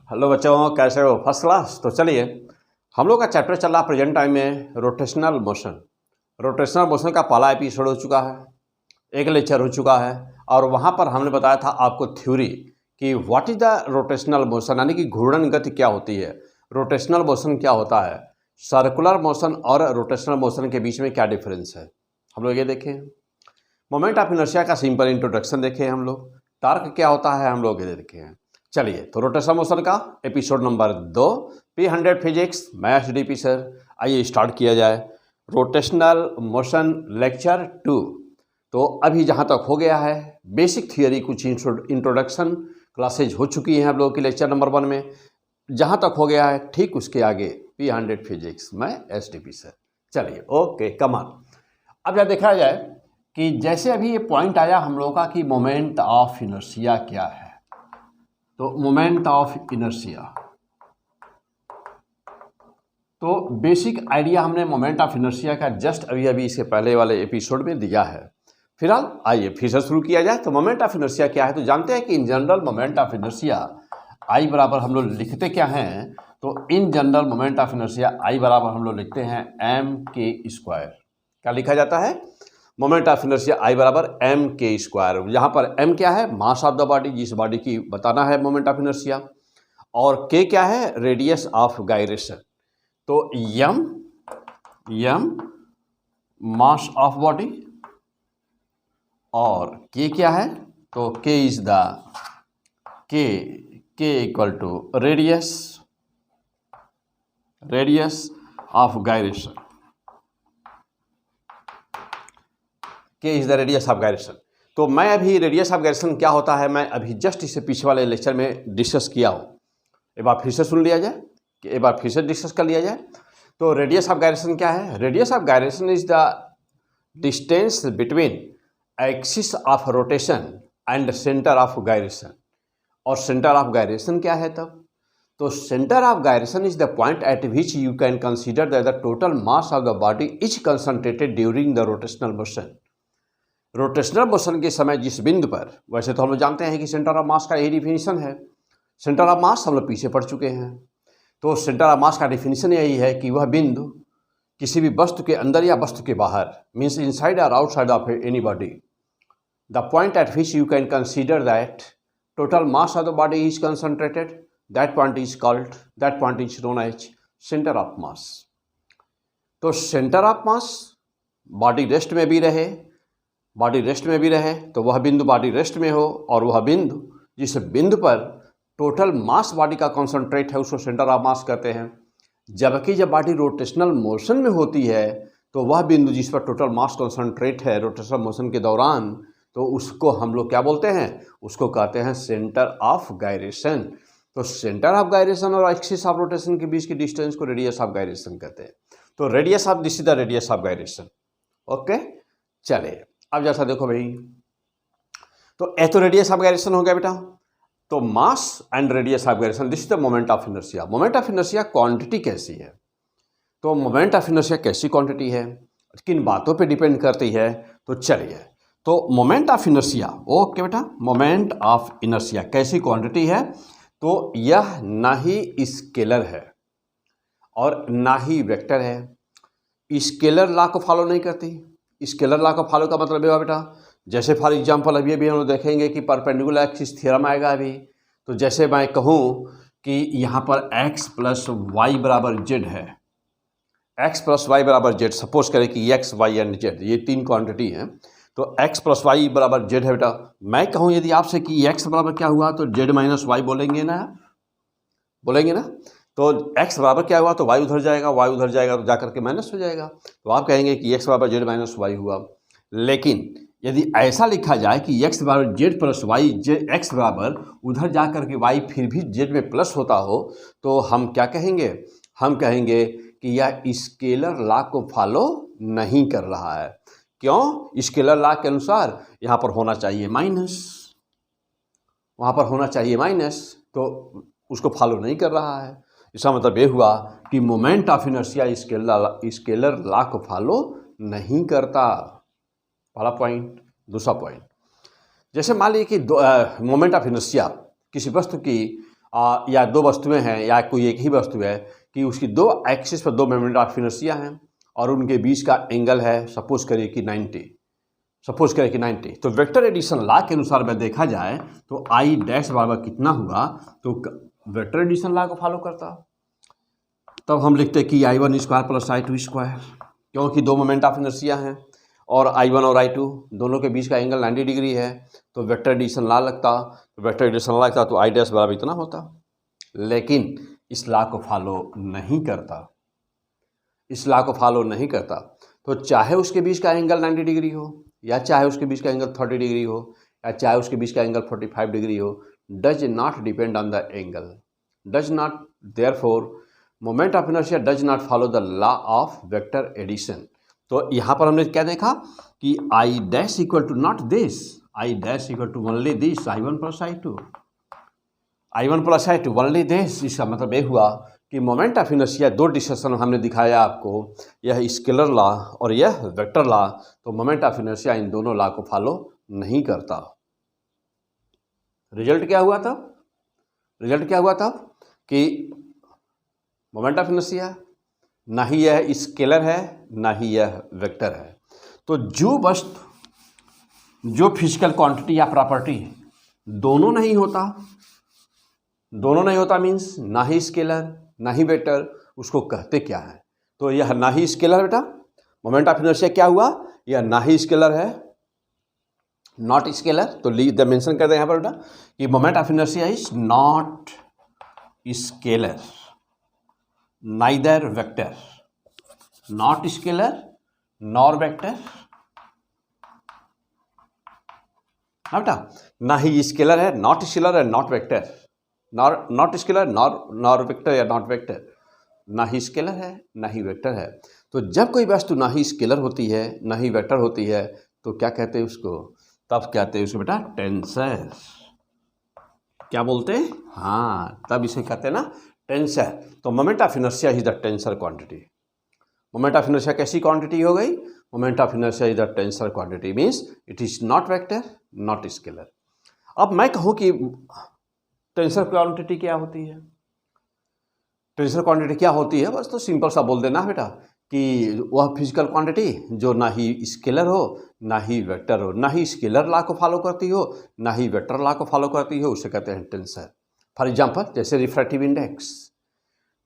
Hello बच्चों, कैसे हो? First class. तो चलिए, हम लोग का चैप्टर चल रहा प्रेजेंट टाइम में रोटेशनल मोशन। रोटेशनल मोशन का पहला एपिसोड हो चुका है, एक लेक्चर हो चुका है, और वहाँ पर हमने बताया था आपको थ्योरी कि what is the rotational motion, यानी कि घूर्णन गति क्या होती है, रोटेशनल मोशन क्या होता है, सर्कुलर मोशन और रोटेशनल मोशन के बीच में क्या डिफरेंस है। हम लोग ये देखें, मोमेंट ऑफ इनर्शिया का सिंपल इंट्रोडक्शन देखें हम लोग, टार्क क्या होता है हम लोग ये देखे हैं। चलिए, तो रोटेशनल मोशन का एपिसोड नंबर 2 P100 फिजिक्स, मैं एचडीपी सर। आइए स्टार्ट किया जाए रोटेशनल मोशन लेक्चर 2। तो अभी जहाँ तक हो गया है बेसिक थियोरी, कुछ इंट्रोडक्शन क्लासेज हो चुकी हैं हम लोग की लेक्चर नंबर 1 में। जहाँ तक हो गया है ठीक उसके आगे P100 फिजिक्स, मैं एचडीपी सर। चलिए ओके, कमाल। अब जब देखा जाए कि जैसे अभी ये पॉइंट आया हम लोगों का कि मोमेंट ऑफ इनर्शिया क्या है, तो मोमेंट ऑफ इनर्शिया, तो बेसिक आइडिया हमने मोमेंट ऑफ इनर्शिया का जस्ट अभी इसके पहले वाले एपिसोड में दिया है। फिलहाल आइए फिर से शुरू किया जाए। तो मोमेंट ऑफ इनर्शिया क्या है, तो जानते हैं कि in general moment of inertia आई बराबर हम लोग लिखते क्या हैं, तो in general moment of inertia आई बराबर हम लोग लिखते हैं m² क्या लिखा जाता है, मोमेंट ऑफ इनर्शिया आई बराबर m²। यहाँ पर m क्या है, मास ऑफ द बॉडी, जिस बॉडी की बताना है मोमेंट ऑफ इनर्शिया, और k क्या है, रेडियस ऑफ गायरेशन। तो m मास ऑफ बॉडी और k क्या है, तो k is the k equal to radius of gyration, K is the radius of gyration. तो मैं अभी रेडियस ऑफ गायरेशन क्या होता है मैं अभी जस्ट इससे पीछे वाले लेक्चर में डिस्कस किया हूँ, एक बार फिर से सुन लिया जाए, कि एक बार फिर से डिस्कस कर लिया जाए। तो रेडियस ऑफ गायरेशन क्या है, radius of gyration is the distance between axis of rotation and centre of gyration. और सेंटर ऑफ गायरेशन क्या है तब, तो centre of gyration is the point at which you can consider that the total mass of the body is concentrated during the rotational motion. Rotational motion के समय जिस बिंदु पर, वैसे तो हम लोग जानते हैं कि सेंटर ऑफ मास का यही डिफिनीशन है, सेंटर ऑफ मास हम लोग पीछे पढ़ चुके हैं। तो सेंटर ऑफ मास का डिफिनीशन यही है कि वह बिंदु किसी भी वस्तु के अंदर या वस्तु के बाहर, मीन्स इनसाइड और outside of any body, the point at which you can consider that total mass of the body is concentrated, that point is known as centre of mass. तो centre of mass, body rest में भी रहे तो वह बिंदु body rest में हो, और वह बिंदु जिस बिंदु पर टोटल मास बॉडी का कॉन्सेंट्रेट है उसको सेंटर ऑफ मास कहते हैं। जबकि जब बॉडी रोटेशनल मोशन में होती है तो वह बिंदु जिस पर टोटल मास कॉन्सेंट्रेट है रोटेशनल मोशन के दौरान, तो उसको हम लोग क्या बोलते हैं, उसको कहते हैं सेंटर ऑफ गायरेशन। तो सेंटर ऑफ गायरेशन और एक्सिस ऑफ रोटेशन के बीच की डिस्टेंस को रेडियस ऑफ गायरेशन कहते हैं। तो radius of this is the radius of gyration. Okay, चलिए अब जैसा देखो भाई, तो ए तो रेडियस ऑफ गायरेशन हो गया बेटा, तो mass and radius of gyration, this is the moment of inertia. Moment of inertia quantity कैसी है, तो मोमेंट ऑफ इनर्शिया कैसी क्वांटिटी है, किन बातों पे डिपेंड करती है, तो चलिए, तो मोमेंट ऑफ इनर्शिया, ओके बेटा, मोमेंट ऑफ इनर्शिया कैसी क्वांटिटी है, तो यह ना ही स्केलर है और ना ही वेक्टर है। स्केलर लॉ को फॉलो नहीं करती। स्केलर लॉ को फॉलो का मतलब है बेटा, जैसे फॉर एग्जांपल अभी हम लोग देखेंगे कि परपेंडिकुलर एक्सिस थ्योरम आएगा अभी। तो जैसे मैं कहूँ कि यहाँ पर x प्लस वाई बराबर जेड है, x प्लस वाई बराबर जेड, सपोज करें कि x, y एंड z ये तीन क्वांटिटी हैं, तो x प्लस वाई बराबर जेड है बेटा। मैं कहूँ यदि आपसे कि x बराबर क्या हुआ, तो z माइनस वाई बोलेंगे ना, तो x बराबर क्या हुआ, तो y उधर जाएगा, y उधर जाएगा तो जाकर के माइनस हो जाएगा, तो आप कहेंगे कि x बराबर जेड माइनस वाई हुआ। लेकिन यदि ऐसा लिखा जाए कि x बराबर जेड प्लस वाई, x बराबर उधर जाकर के y फिर भी z में प्लस होता हो, तो हम क्या कहेंगे, हम कहेंगे कि यह स्केलर लॉ को फॉलो नहीं कर रहा है। क्यों, स्केलर लॉ के अनुसार यहाँ पर होना चाहिए माइनस, वहाँ पर होना चाहिए माइनस, तो उसको फॉलो नहीं कर रहा है। इसका मतलब ये हुआ कि moment of inertia scalar law को फॉलो नहीं करता। पहला पॉइंट। दूसरा पॉइंट, जैसे मान लीजिए कि मोमेंट ऑफ इनर्शिया किसी वस्तु की या दो वस्तुएं हैं या कोई एक ही वस्तु है कि उसकी दो एक्सिस पर दो मोमेंट ऑफ इनर्शिया हैं और उनके बीच का एंगल है सपोज करिए कि 90, तो वेक्टर एडिशन लॉ के अनुसार में देखा जाए तो आई डैश बराबर कितना हुआ, तो वेक्टर एडिशन लॉ को फॉलो करता। तब हम लिखते कि I1 square plus I2 square, क्योंकि दो मोमेंट ऑफ इनर्शिया हैं और I1 और I2 दोनों के बीच का एंगल 90 डिग्री है, तो वेक्टर एडिशन लॉ लगता। तो वेक्टर एडिशन लॉ लगता तो आई डैश बराबर इतना होता। लेकिन इस लॉ को फॉलो नहीं करता, इस लॉ को फॉलो नहीं करता। तो चाहे उसके बीच का एंगल 90 डिग्री हो या चाहे उसके बीच का एंगल 30 डिग्री हो या चाहे उसके बीच का एंगल 45 डिग्री हो, does not depend on the angle, does not, therefore moment of inertia does not follow the law of vector addition. तो यहाँ पर हमने क्या देखा कि I dash equal to not this, I dash equal to only this I1 plus I2, I1 plus I2 only this. इसका मतलब ये हुआ कि मोमेंट ऑफ इनर्शिया दो डिस्कशन हमने दिखाया आपको, यह स्केलर लॉ और यह वेक्टर लॉ, तो मोमेंट ऑफ इनर्शिया इन दोनों लॉ को फॉलो नहीं करता। रिजल्ट क्या हुआ था, रिजल्ट क्या हुआ था कि मोमेंट ऑफ इनर्शिया ना ही यह स्केलर है ना ही यह वेक्टर है। तो जो वस्तु, जो फिजिकल क्वांटिटी या प्रॉपर्टी दोनों नहीं होता, दोनों नहीं होता मीन्स ना ही स्केलर ना ही वेक्टर, उसको कहते क्या है। तो यह ना ही स्केलर बेटा, मोमेंट ऑफ इनर्शिया क्या हुआ, यह ना ही स्केलर है, नॉट स्केलर। तो द मेंशन कर दें यहाँ पर बेटा कि moment of inertia is not scalar neither vector, not scalar nor vector. हाँ बेटा, ना ही स्केलर है, नॉट स्केलर है, not vector, not scalar nor vector या नॉट वेक्टर, ना ही स्केलर है ना ही वेक्टर है। तो जब कोई वस्तु ना ही स्केलर होती है ना ही वेक्टर होती है तो क्या कहते हैं उसको, तब कहते हैं उसको बेटा टेंसर। क्या बोलते हैं, हाँ, तब इसे कहते हैं ना टेंसर। तो moment of inertia is the tensor quantity. Moment of inertia कैसी क्वांटिटी हो गई, moment of inertia is the tensor quantity, means it is not vector not scalar. अब मैं कहूँ कि टेंसर क्वांटिटी क्या होती है, टेंसर क्वांटिटी क्या होती है, बस तो सिंपल सा बोल देना बेटा कि वह फिजिकल क्वांटिटी जो ना ही स्केलर हो ना ही वेक्टर हो, ना ही स्केलर लॉ को फॉलो करती हो ना ही वेक्टर लॉ को फॉलो करती हो, उसे कहते हैं टेंसर। फॉर एग्जांपल जैसे refractive index,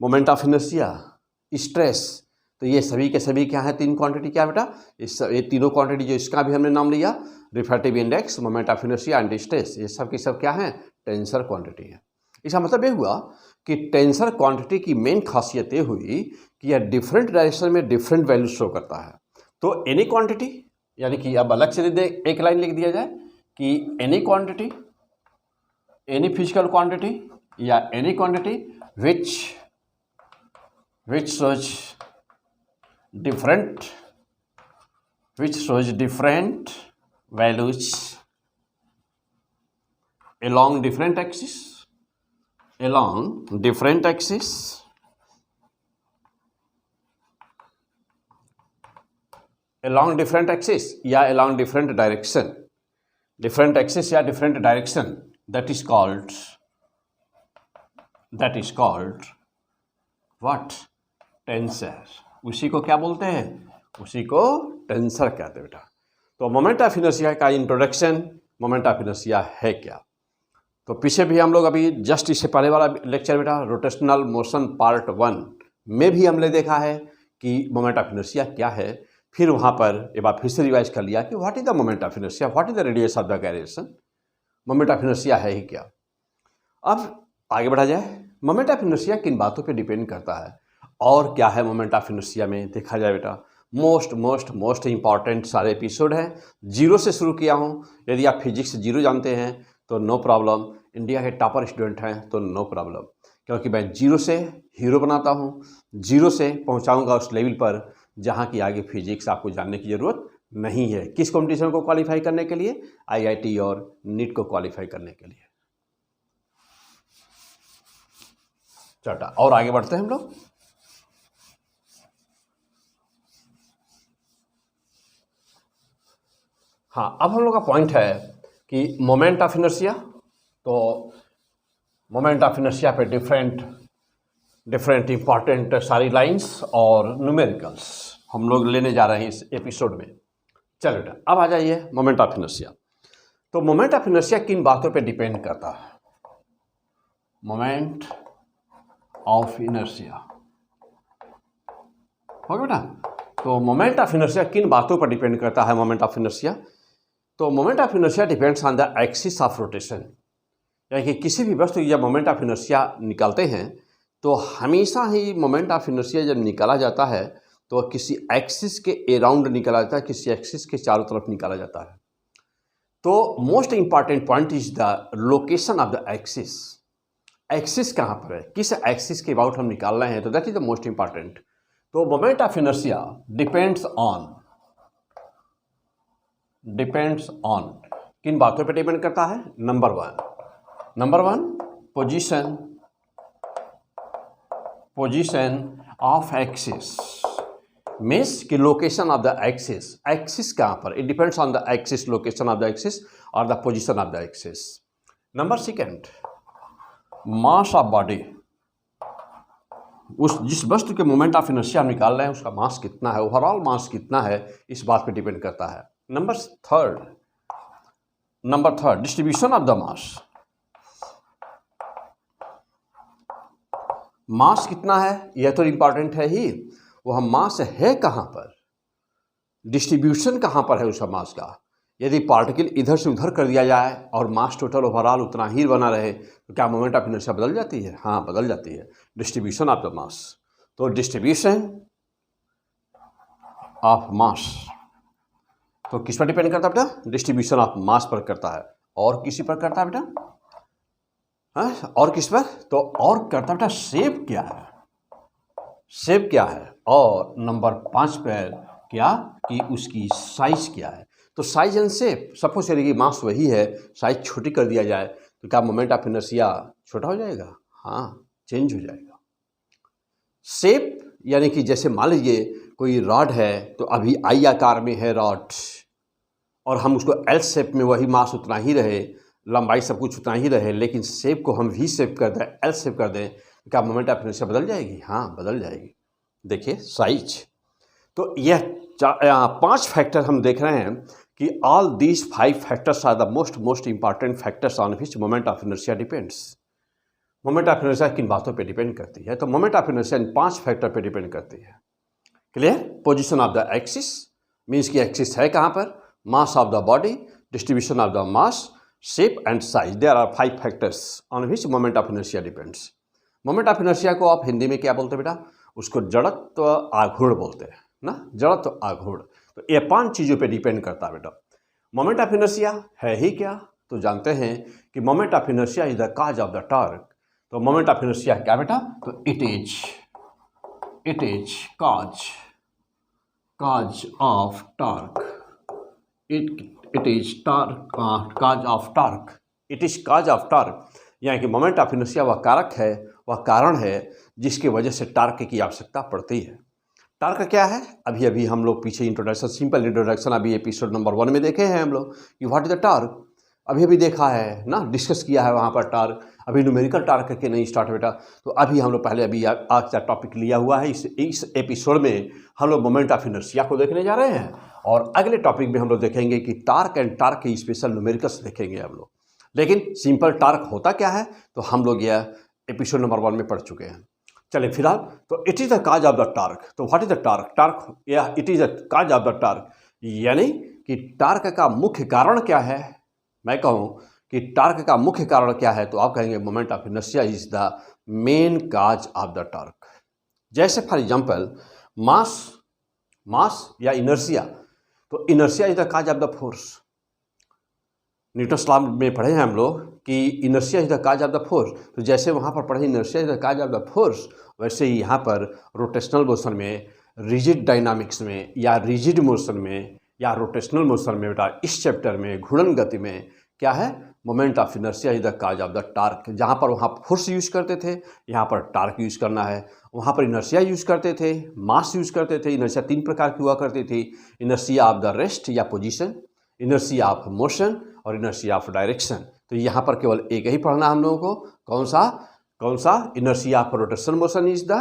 moment of inertia, stress, तो ये सभी के सभी क्या है, तीन क्वांटिटी क्या बेटा, ये तीनों क्वांटिटी जो इसका भी हमने नाम लिया, refractive index, moment of inertia and stress, ये सब की सब क्या है, टेंसर क्वांटिटी है। इसका मतलब ये हुआ कि टेंसर क्वांटिटी की मेन खासियत ये हुई कि यह डिफरेंट डायरेक्शन में डिफरेंट वैल्यू शो करता है। तो एनी क्वांटिटी, यानी कि अब अलग से एक लाइन लिख दिया जाए कि any quantity, any physical quantity या any quantity which shows different values along different axis या along different direction, that is called what, tensor. उसी को क्या बोलते हैं, उसी को टेंसर कहते हैं बेटा। तो मोमेंट ऑफ इनर्शिया का इंट्रोडक्शन, मोमेंट ऑफ इनर्शिया है क्या, तो पीछे भी हम लोग अभी जस्ट इससे पहले वाला लेक्चर बेटा रोटेशनल मोशन पार्ट 1 में भी हमने देखा है कि मोमेंट ऑफ इनर्शिया क्या है। फिर वहाँ पर एक बार फिर से रिवाइज कर लिया कि what is the moment of inertia, what is the radius of the gyration, moment of inertia है ही क्या। अब आगे बढ़ा जाए, मोमेंट ऑफ इनर्शिया किन बातों पे डिपेंड करता है और क्या है मोमेंट ऑफ इनर्शिया में, देखा जाए बेटा मोस्ट इंपॉर्टेंट सारे एपिसोड हैं, जीरो से शुरू किया हूँ। यदि आप फिजिक्स जीरो जानते हैं तो नो प्रॉब्लम, इंडिया के टॉपर स्टूडेंट हैं तो नो प्रॉब्लम, क्योंकि मैं जीरो से हीरो बनाता हूँ, जीरो से पहुँचाऊँगा उस लेवल पर जहाँ की आगे फिजिक्स आपको जानने की ज़रूरत नहीं है। किस कॉम्पिटिशन को क्वालिफाई करने के लिए, IIT और नीट को क्वालिफाई करने के लिए। चटा, और आगे बढ़ते हैं हम लोग। हाँ, अब हम लोग का पॉइंट है कि मोमेंट ऑफ इनर्शिया, तो मोमेंट ऑफ इनर्शिया पे डिफरेंट इंपॉर्टेंट सारी लाइंस और न्यूमेरिकल्स हम लोग लेने जा रहे हैं इस एपिसोड में। चलो बेटा अब आ जाइए मोमेंट ऑफ इनर्शिया। तो मोमेंट ऑफ इनर्शिया किन बातों पे डिपेंड करता है? मोमेंट ऑफ इनर्शिया हो गया बेटा। तो मोमेंट ऑफ इनर्शिया किन बातों पर डिपेंड करता है? मोमेंट ऑफ इनर्शिया, तो moment of inertia depends on the axis of rotation. यानी कि किसी भी वस्तु जब मोमेंट ऑफ इनर्शिया निकालते हैं तो हमेशा ही मोमेंट ऑफ इनर्शिया जब निकाला जाता है तो किसी एक्सिस के अराउंड निकाला जाता है, किसी एक्सिस के चारों तरफ निकाला जाता है। तो most important point is the location of the axis. Axis कहाँ पर है, किस एक्सिस के अबाउट हम निकाल रहे हैं, तो that is the most important. तो moment of inertia depends on किन बातों पे डिपेंड करता है? Number one position of axis, means कि लोकेशन ऑफ द एक्सिस कहाँ पर, it depends on the axis, location of the axis और the position of the axis. Number second mass of body, जिस वस्तु के मोमेंट ऑफ इनर्शिया हम निकाल रहे हैं उसका मास कितना है, ओवरऑल मास कितना है, इस बात पे डिपेंड करता है। Number third distribution of the मास कितना है, यह तो इंपॉर्टेंट है ही, वो हम मास है कहाँ पर, डिस्ट्रीब्यूशन कहाँ पर है उसका मास का। यदि पार्टिकल इधर से उधर कर दिया जाए और मास टोटल ओवरऑल उतना ही बना रहे तो क्या मोमेंट ऑफ इनर्शिया बदल जाती है? हाँ बदल जाती है। डिस्ट्रीब्यूशन ऑफ द मास, तो डिस्ट्रीब्यूशन ऑफ मास तो किस पर डिपेंड करता है बेटा? डिस्ट्रीब्यूशन ऑफ मास पर करता है। और किसी पर करता है बेटा? हाँ और किस पर? तो और करता है बेटा शेप क्या है, और नंबर 5 पर क्या कि उसकी साइज क्या है। तो साइज एंड शेप, सपोज करिए कि मास वही है, साइज छोटी कर दिया जाए तो क्या मोमेंट ऑफ इनर्शिया छोटा हो जाएगा? हाँ चेंज हो जाएगा। शेप यानी कि जैसे मान लीजिए कोई रॉड है तो अभी आई आकार में है रॉड और हम उसको एल शेप में, वही मास उतना ही रहे, लंबाई सब कुछ उतना ही रहे, लेकिन शेप को हम वी शेप कर दें, एल शेप कर दें, तो क्या मोमेंट ऑफ इनर्शिया बदल जाएगी? हाँ बदल जाएगी। देखिए साइज, तो यह 5 फैक्टर हम देख रहे हैं कि all these 5 factors are the most important factors on which moment of inertia depends. Moment of inertia किन बातों पे डिपेंड करती है? तो मोमेंट ऑफ इनर्शिया इन 5 फैक्टर पे डिपेंड करती है। Clear? Position of the axis, means की एक्सिस है कहाँ पर, mass of the body, distribution of the mass, shape and size, there are 5 factors on which moment of inertia depends. Moment of inertia को आप हिंदी में क्या बोलते हैं बेटा? उसको जड़त्व आघूर्ण बोलते हैं ना, जड़त्व आघूर्ण। तो ये 5 चीज़ों पे डिपेंड करता है बेटा। मोमेंट ऑफ इनर्शिया है ही क्या? तो जानते हैं कि moment of inertia is the cause of the torque. तो मोमेंट ऑफ इनर्शिया क्या बेटा? तो it is cause of torque, it is cause of torque, it is cause of torque. यानी कि मोमेंट ऑफ इनर्शिया वह कारक है, वह कारण है जिसकी वजह से टॉर्क की आवश्यकता पड़ती है। टॉर्क क्या है? अभी हम लोग पीछे इंट्रोडक्शन, सिंपल इंट्रोडक्शन अभी एपिसोड नंबर 1 में देखे हैं हम लोग कि व्हाट इज द टॉर्क, अभी देखा है ना, डिस्कस किया है वहाँ पर टॉर्क। अभी न्यूमेरिकल टॉर्क करके नहीं स्टार्ट बेटा, तो अभी हम लोग पहले अभी आज का टॉपिक लिया हुआ है। इस एपिसोड में हम लोग मोमेंट ऑफ इनर्शिया को देखने जा रहे हैं और अगले टॉपिक में हम लोग देखेंगे कि टॉर्क एंड टॉर्क के स्पेशल न्यूमेरिकल्स देखेंगे हम लोग। लेकिन सिंपल टॉर्क होता क्या है तो हम लोग यह एपिसोड नंबर 1 में पढ़ चुके हैं। चलिए फिलहाल तो it is the cause of the torque. तो what is the torque? Torque या it is the cause of the torque, यानी कि टॉर्क का मुख्य कारण क्या है। मैं कहूँ कि टॉर्क का मुख्य कारण क्या है तो आप कहेंगे moment of inertia is the main cause of the torque. जैसे फॉर एग्जांपल मास या इनर्शिया, तो inertia is the cause of the force. Newton's law में पढ़े हैं हम लोग कि inertia is the cause of the force. तो जैसे वहाँ पर पढ़े inertia is the cause of the force, वैसे ही यहाँ पर रोटेशनल मोशन में, रिजिड डायनामिक्स में या रिजिड मोशन में या रोटेशनल मोशन में बेटा, इस चैप्टर में घूर्णन गति में क्या है, moment of inertia is the cause of the torque. जहाँ पर वहाँ फोर्स यूज करते थे, यहाँ पर टॉर्क यूज करना है। वहाँ पर इनर्शिया यूज करते थे, मास यूज करते थे। इनर्शिया 3 प्रकार की हुआ करती थी, इनर्शिया ऑफ द रेस्ट या पोजीशन, इनर्शिया ऑफ मोशन और इनर्शिया ऑफ डायरेक्शन। तो यहाँ पर केवल एक ही पढ़ना हम लोगों को, कौन सा inertia of rotation motion is the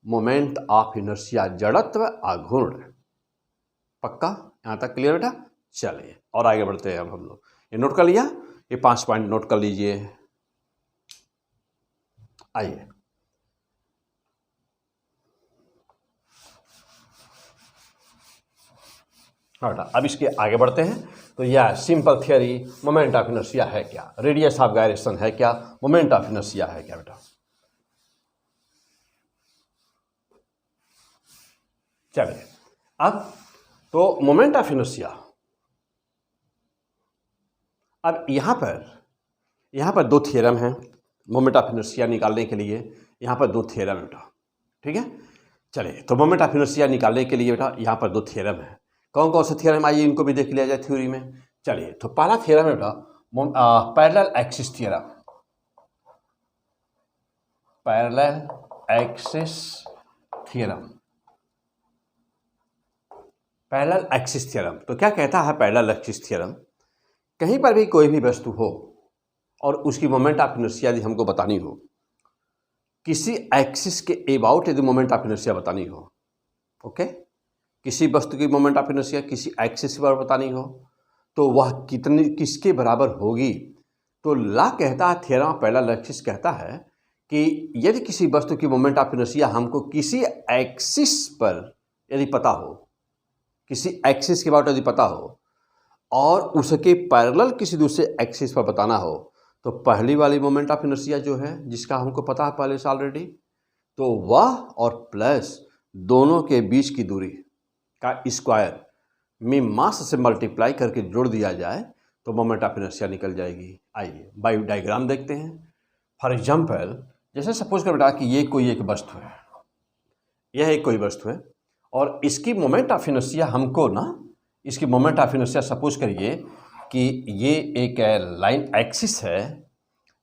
moment of inertia, जड़त्व आघूर्ण। पक्का यहाँ तक क्लियर बेटा? चलिए और आगे बढ़ते हैं अब हम लोग। ये नोट कर लिया, ये 5 पॉइंट नोट कर लीजिए। आइए बेटा अब इसके आगे बढ़ते हैं। तो यह simple theory moment of inertia है क्या, रेडियस ऑफ गायरेशन है क्या, मोमेंट ऑफ इनर्शिया है क्या बेटा? चलिए अब तो मोमेंट ऑफ इनर्शिया, अब यहाँ पर 2 थ्योरम हैं मोमेंट ऑफ इनर्शिया निकालने के लिए। यहाँ पर 2 थ्योरम है बेटा, ठीक है। चलिए तो मोमेंट ऑफ इनर्शिया निकालने के लिए बेटा यहाँ पर 2 थ्योरम है। कौन कौन से थ्योरम, आइए इनको भी देख लिया जाए थ्योरी में। चलिए तो पहला थ्योरम है बेटा parallel axis theorem. Parallel axis theorem, parallel axis theorem. तो क्या कहता है पैरेलल एक्सिस थ्योरम? कहीं पर भी कोई भी वस्तु हो और उसकी मोमेंट ऑफ इनर्शिया यदि हमको बतानी हो, किसी एक्सिस के अबाउट यदि मोमेंट ऑफ इनर्शिया बतानी हो, ओके, किसी वस्तु की मोमेंट ऑफ इनर्शिया किसी एक्सिस के बराबर बतानी हो तो वह किसके बराबर होगी? तो लॉ कहता है, थ्योरम ऑफ पैरेलल एक्सिस कहता है कि यदि किसी वस्तु की मोमेंट ऑफ इनर्शिया हमको किसी एक्सिस पर यदि पता हो, किसी एक्सिस के अबाउट यदि पता हो और उसके पैरेलल किसी दूसरे एक्सिस पर बताना हो, तो पहली वाली मोमेंट ऑफ इनर्शिया जो है जिसका हमको पता है पहले से ऑलरेडी, तो वह और प्लस दोनों के बीच की दूरी का स्क्वायर में मास से मल्टीप्लाई करके जोड़ दिया जाए तो मोमेंट ऑफ इनर्शिया निकल जाएगी। आइए बाई डायग्राम देखते हैं। फॉर एग्जांपल जैसे सपोज कर बेटा कि ये कोई एक वस्तु है, यह एक कोई वस्तु है और इसकी मोमेंट ऑफ इनर्शिया हमको ना, इसकी मोमेंट ऑफ इनर्शिया सपोज करिए कि ये एक लाइन एक्सिस है,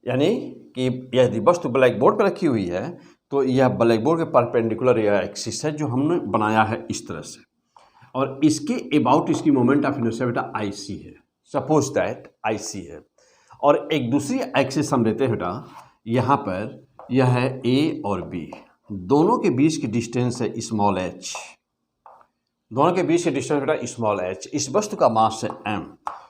यानी कि यदि वस्तु ब्लैक बोर्ड पर रखी हुई है तो यह ब्लैक बोर्ड के परपेंडिकुलर यह एक्सिस है जो हमने बनाया है इस तरह से, और इसके अबाउट इसकी मोमेंट ऑफ इनर्शिया बेटा IC है, सपोज दैट IC है। और एक दूसरी एक्सिस हम लेते हैं बेटा, यहाँ पर यह है A और B, दोनों के बीच की डिस्टेंस है स्मॉल h, दोनों के बीच की डिस्टेंस बेटा स्मॉल h। इस वस्तु का मास है m।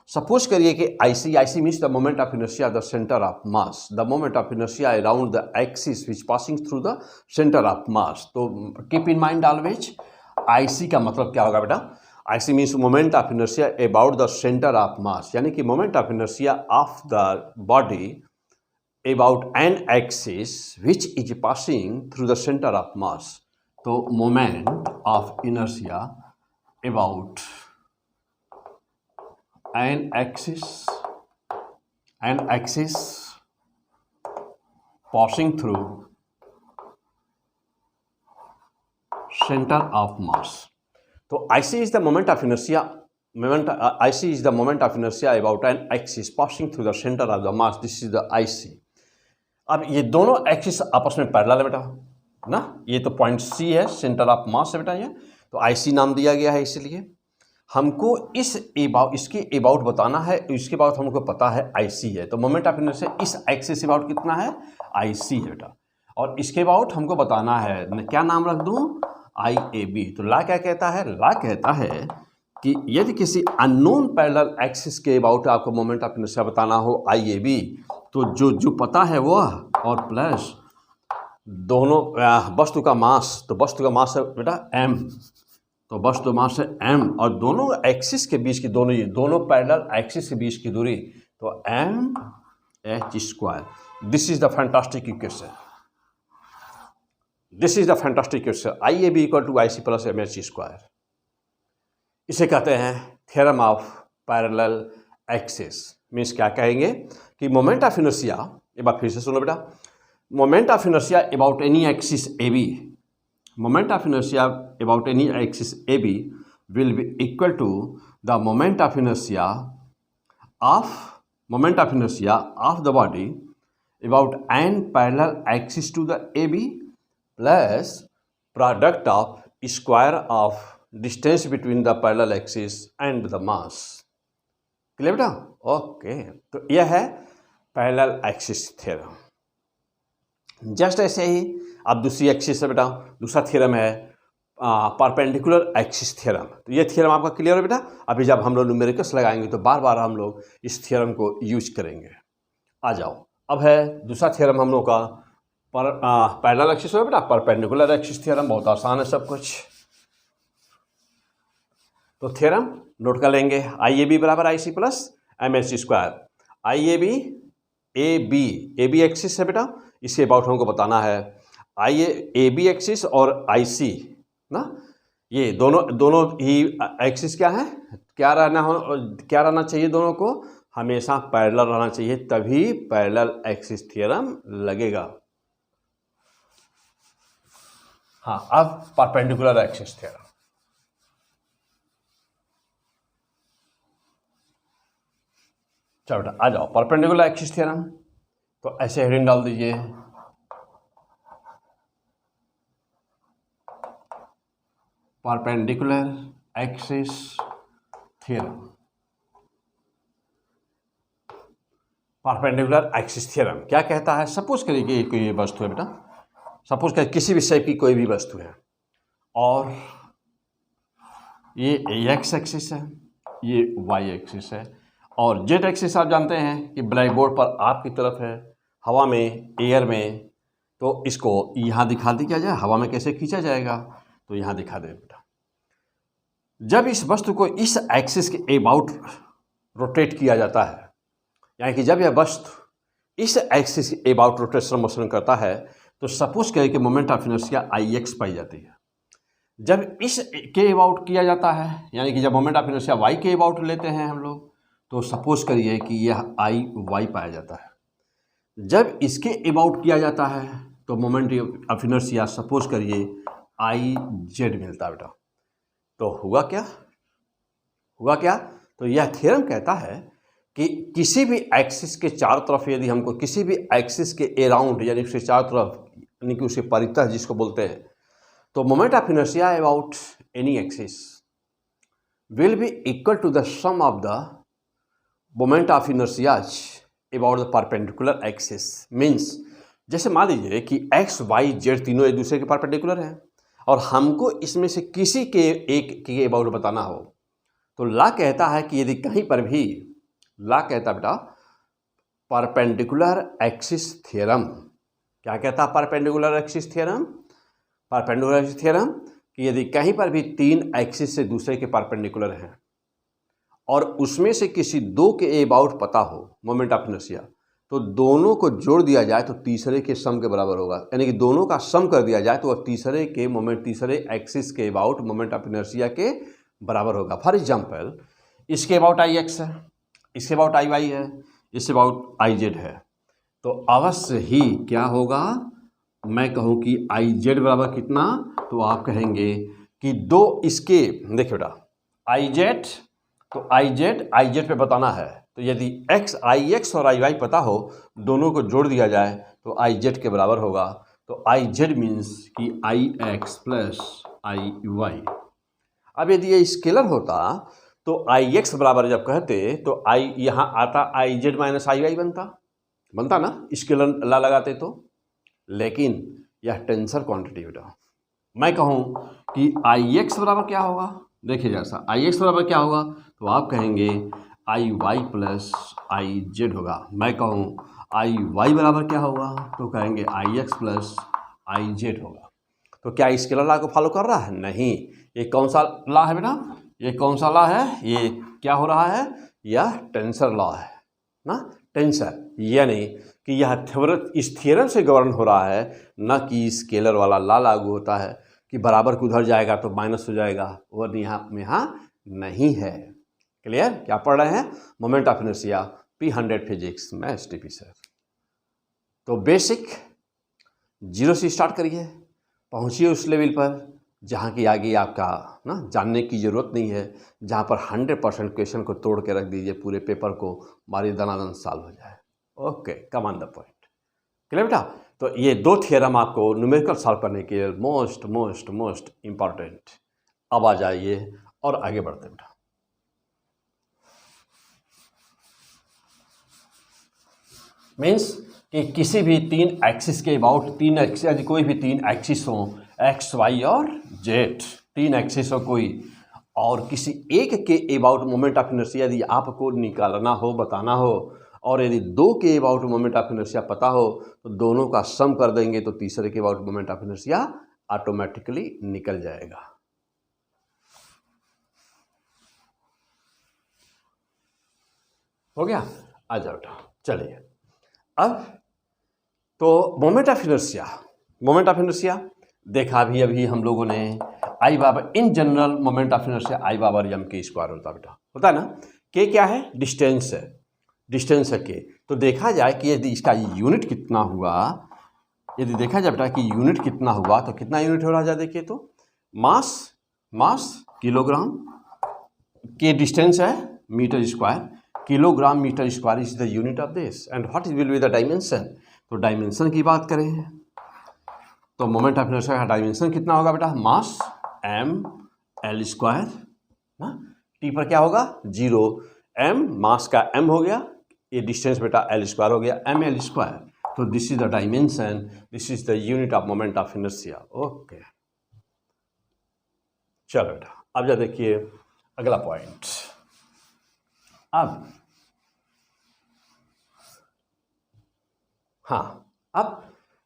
सपोज करिए कि IC means the moment of inertia the centre of mass, the moment of inertia around the axis which passing through the centre of mass. तो keep in mind always IC का मतलब क्या होगा बेटा? IC means moment of inertia about the centre of mass, यानी कि moment of inertia of the body about an axis which is passing through the centre of mass. तो moment of inertia about an axis passing through center of mass. तो IC is the moment of inertia, IC is the moment of inertia about an axis passing through the center of the mass. This is the IC. अब ये दोनों axis आपस में parallel है बेटा ना, ये तो पॉइंट C है, सेंटर ऑफ मास है बेटा ये, तो IC नाम दिया गया है। इसलिए हमको इसके अबाउट बताना है, इसके अबाउट हमको पता है IC है, तो मोमेंट ऑफ इनर्शिया इस एक्सिस के अबाउट कितना है? IC है बेटा। और इसके अबाउट हमको बताना है, क्या नाम रख दूं? IAB। तो लॉ क्या कहता है? लॉ कहता है कि यदि किसी अननोन पैरेलल एक्सिस के अबाउट आपको मोमेंट ऑफ इनर्शिया बताना हो IAB, तो जो पता है वह और प्लस दोनों वस्तु का मास, तो वस्तु का मास है बेटा m, तो वस्तु मास है m और दोनों एक्सिस के बीच की दोनों पैरेलल एक्सिस के बीच की दूरी तो mh²। This is the fantastic equation, this is the fantastic equation, IAB equal to IC plus mh²। इसे कहते हैं theorem of parallel axis. Means क्या कहेंगे कि मोमेंट ऑफ इनर्शिया, एक बार फिर से सुनो बेटा, moment of inertia about any axis AB, moment of inertia about any axis AB will be equal to the moment of inertia of the body about an parallel axis to the AB plus product of square of distance between the parallel axis and the mass। Clear बेटा? Okay, तो यह है parallel axis theorem. Just ऐसे ही अब दूसरी axis है बेटा, दूसरा थ्योरम है परपेंडिकुलर एक्सिस थ्योरम। तो ये थ्योरम आपका क्लियर है बेटा? अभी जब हम लोग न्यूमेरिकल्स लगाएंगे तो बार बार हम लोग इस थ्योरम को यूज करेंगे। आ जाओ, अब है दूसरा थ्योरम हम लोग का पैरेलल एक्सिस हो बेटा, परपेंडिकुलर एक्सिस थ्योरम। बहुत आसान है सब कुछ। तो थ्योरम नोट कर लेंगे, आई ए बी बराबर I C plus M H square. I A B axis है बेटा, इसके अबाउट हमको बताना है। आई ए बी एक्सिस और आई सी ना, ये दोनों ही एक्सिस क्या है, क्या रहना चाहिए, दोनों को हमेशा पैरेलल रहना चाहिए, तभी पैरेलल एक्सिस थ्योरम लगेगा। हाँ, अब परपेंडिकुलर एक्सिस थ्योरम। चलो बेटा आ जाओ, परपेंडिकुलर एक्सिस थ्योरम। तो ऐसे हेडिंग डाल दीजिए, perpendicular axis theorem. Perpendicular axis theorem क्या कहता है? सपोज करिए कि कोई वस्तु है बेटा, सपोज करिए किसी भी शेप की कोई भी वस्तु है, और ये एक्स एक्सिस है, ये वाई एक्सिस है, और जेड एक्सिस आप जानते हैं कि ब्लैक बोर्ड पर आपकी तरफ है, हवा में, एयर में। तो इसको यहाँ दिखा दिया जाए, हवा में कैसे खींचा जाएगा, तो यहाँ दिखा दे बेटा। जब इस वस्तु को इस एक्सिस के अबाउट रोटेट किया जाता है, यानी कि जब यह वस्तु इस एक्सिस के अबाउट रोटेशनल मोशन करता है, तो सपोज करें कि moment of inertia I X पाई जाती है। जब इस के अबाउट किया जाता है, यानी कि जब मोमेंट ऑफ इनर्शिया वाई के अबाउट लेते हैं हम लोग, तो सपोज करिए कि यह आई वाई पाया जाता है। जब इसके अबाउट किया जाता है तो मोमेंट ऑफ इनर्शिया सपोज करिए आई जेड मिलता है बेटा। तो हुआ क्या? तो यह थ्योरम कहता है कि किसी भी एक्सिस के चारों तरफ, यदि हमको किसी भी एक्सिस के अराउंड, यानी उसके चारों तरफ, यानी कि उसके परितः जिसको बोलते हैं, तो moment of inertia about any axis will be equal to the sum of the moment of inertias about the perpendicular axis. Means जैसे मान लीजिए कि एक्स वाई जेड तीनों एक दूसरे के परपेंडिकुलर हैं, और हमको इसमें से किसी के एक के अबाउट बताना हो, तो लॉ कहता है कि यदि कहीं पर भी, लॉ कहता है बेटा परपेंडिकुलर एक्सिस थ्योरम। क्या कहता है perpendicular axis theorem? Perpendicular axis theorem कि यदि कहीं पर भी तीन एक्सिस से दूसरे के परपेंडिकुलर हैं और उसमें से किसी दो के अबाउट पता हो मोमेंट ऑफ इनर्शिया, तो दोनों को जोड़ दिया जाए तो तीसरे के सम के बराबर होगा। यानी कि दोनों का सम कर दिया जाए तो वह तीसरे के मोमेंट, तीसरे एक्सिस के अबाउट मोमेंट ऑफ इनर्शिया के बराबर होगा। फॉर एग्जाम्पल, इसके अबाउट आई एक्स है, इसके अबाउट आई वाई है, इसके अबाउट आई जेड है, तो अवश्य ही क्या होगा, मैं कहूँ कि आई जेड बराबर कितना, तो आप कहेंगे कि दो इसके, देखिए बेटा आई जेड, तो आई जेड पे बताना है, तो यदि एक्स आई एक्स और आई वाई पता हो, दोनों को जोड़ दिया जाए तो आई जेड के बराबर होगा। तो आई जेड मीन्स कि आई एक्स प्लस आई वाई। अब यदि ये स्केलर होता तो आई एक्स बराबर जब कहते तो आई यहाँ आता I Z minus I Y बनता ना, स्केलर ला लगाते तो। लेकिन यह टेंसर क्वांटिटी बेटा, मैं कहूँ कि आई एक्स बराबर क्या होगा, देखिए जैसा आई एक्स बराबर क्या होगा, तो आप कहेंगे आई वाई प्लस आई जेड होगा। मैं कहूँ आई वाई बराबर क्या होगा, तो कहेंगे आई एक्स प्लस आई जेड होगा। तो क्या स्केलर लॉ को फॉलो कर रहा है? नहीं। ये कौन सा लॉ है बेटा? ये कौन सा लॉ है? ये क्या हो रहा है? यह टेंसर लॉ है ना, टेंसर, यानी कि यह इस थ्योरम से गवर्न हो रहा है, न कि स्केलर वाला लॉ लागू होता है कि बराबर को उधर जाएगा तो माइनस हो जाएगा, और यहाँ नहीं है। क्लियर? क्या पढ़ रहे हैं? Moment of inertia P100 physics में STP सर। तो बेसिक 0 से स्टार्ट करिए, पहुंचिए उस लेवल पर जहाँ की आगे आपका ना जानने की ज़रूरत नहीं है, जहाँ पर 100% क्वेश्चन को तोड़ के रख दीजिए, पूरे पेपर को मारिए, दनादन सॉल्व हो जाए। Okay, come on the point. Clear बेटा? तो ये दो थ्योरम आपको न्यूमेरिकल सॉल्व करने के लिए मोस्ट इम्पॉर्टेंट। अब आ जाइए और आगे बढ़ते बेटा। मीन्स कि किसी भी तीन एक्सिस के अबाउट, तीन एक्सिस यदि कोई भी तीन एक्सिस हो, एक्स वाई और जेड, तीन एक्सिस हो कोई, और किसी एक के अबाउट मोमेंट ऑफ इनर्शिया यदि आपको निकालना हो, बताना हो, और यदि दो के अबाउट मोमेंट ऑफ इनर्शिया पता हो तो दोनों का सम कर देंगे तो तीसरे के about moment of inertia automatically निकल जाएगा। हो गया? आ जाओ बेटा, चलिए अब तो मोमेंट ऑफ इनर्शिया देखा भी अभी हम लोगों ने, आई बराबर in general moment of inertia आई बराबर एम के स्क्वायर होता बेटा, होता है ना। के क्या है? डिस्टेंस है, डिस्टेंस है के। तो देखा जाए कि यदि इसका यूनिट कितना हुआ, यदि देखा जाए बेटा कि यूनिट कितना हुआ तो कितना यूनिट हो रहा है, देखिए तो मास किलोग्राम, के डिस्टेंस है metre square, kilogram metre square is the unit of this, and what will be the dimension. तो डायमेंशन की बात करें तो मोमेंट ऑफ इनर्शिया का डायमेंशन कितना होगा बेटा? मास एम एल स्क्वायर ना, टी पर क्या होगा? 0, एम मास का एम हो गया, ये डिस्टेंस बेटा एल स्क्वायर हो गया, एम एल स्क्वायर। तो this is the dimension, this is the unit of moment of inertia. Okay, चलो बेटा अब जा देखिए अगला पॉइंट। अब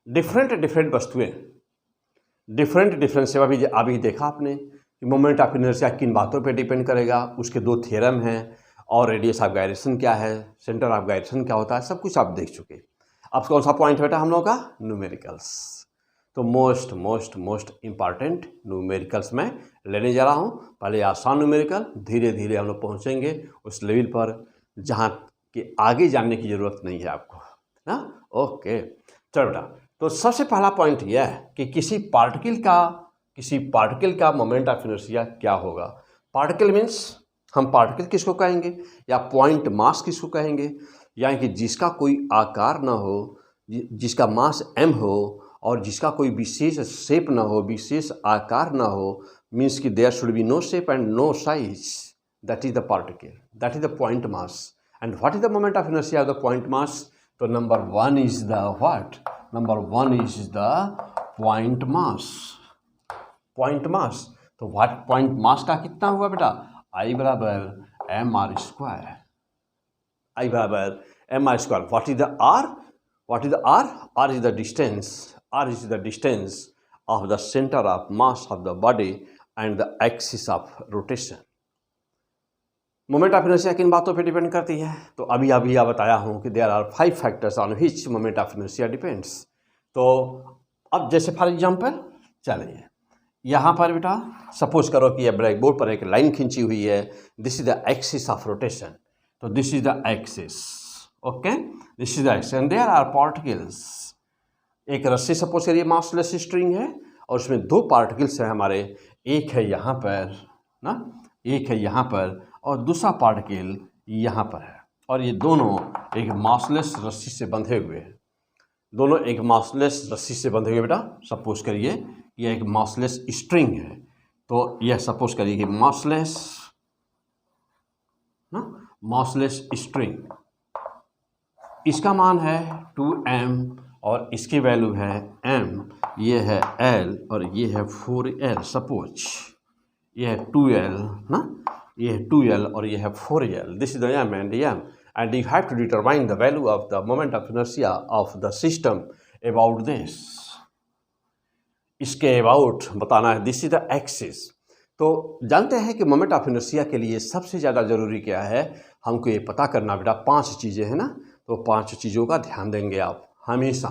डिफरेंट वस्तुएं, डिफरेंट से अभी देखा आपने कि मोमेंट ऑफ इनर्शिया किन बातों पे डिपेंड करेगा, उसके दो थ्योरम हैं, और रेडियस ऑफ गायरेशन क्या है, सेंटर ऑफ गायरेशन क्या होता है, सब कुछ आप देख चुके। अब कौन सा पॉइंट बेटा हम लोग का? न्यूमेरिकल्स। तो मोस्ट इम्पॉर्टेंट न्यूमेरिकल्स में लेने जा रहा हूँ। पहले आसान न्यूमेरिकल, धीरे धीरे हम लोग पहुँचेंगे उस लेवल पर जहाँ के आगे जानने की ज़रूरत नहीं है आपको ना। ओके, चलो बेटा, तो सबसे पहला पॉइंट यह है कि किसी पार्टिकल का मोमेंट ऑफ इनर्शिया क्या होगा। पार्टिकल मीन्स हम पार्टिकल किसको कहेंगे, या पॉइंट मास किसको कहेंगे, यानी कि जिसका कोई आकार ना हो, जिसका मास m हो और जिसका कोई विशेष शेप ना हो, विशेष आकार ना हो, मीन्स कि there should be no shape and no size, that is the particle, that is the point mass. And what is the moment of inertia of the point mass? तो नंबर 1 इज द व्हाट? नंबर 1 is the point mass. Point mass, तो what point mass का कितना हुआ बेटा? I बराबर M R square, I बराबर M R square. What is the R? What is the R? R is the distance, R is the distance of the centre of mass of the body and the axis of rotation. Moment of inertia किन बातों पे depend करती है? तो अभी बताया हूँ कि there are 5 factors on which moment of inertia depends. तो अब जैसे फॉर एग्जांपल चलिए यहाँ पर बेटा सपोज करो कि ये ब्लैक बोर्ड पर एक लाइन खींची हुई है, this is the axis of rotation. तो this is the axis, okay, this is the axis and there are particles. एक रस्सी सपोज करिए मासलेस स्ट्रिंग है और उसमें 2 पार्टिकल्स हैं हमारे, एक है यहाँ पर ना, एक है यहाँ पर और दूसरा पार्टिकल यहाँ पर है, और ये दोनों एक मासलेस रस्सी से बंधे हुए हैं, दोनों एक मासलेस रस्सी से बंधे हुए बेटा। सपोज करिए यह एक मासलेस स्ट्रिंग है, तो यह सपोज करिए कि मासलेस स्ट्रिंग, इसका मान है 2m और इसकी वैल्यू है m, ये है l और ये है 4l। सपोज ये है 2l ना, ये है 2l और ये है 4l, this is the m and you have to determine the value of the moment of inertia of the system about this, इसके अबाउट बताना है, दिस इज द एक्सिस। तो जानते हैं कि मोमेंट ऑफ इनर्शिया के लिए सबसे ज़्यादा ज़रूरी क्या है, हमको ये पता करना बेटा 5 चीज़ें हैं ना, तो 5 चीज़ों का ध्यान देंगे आप हमेशा।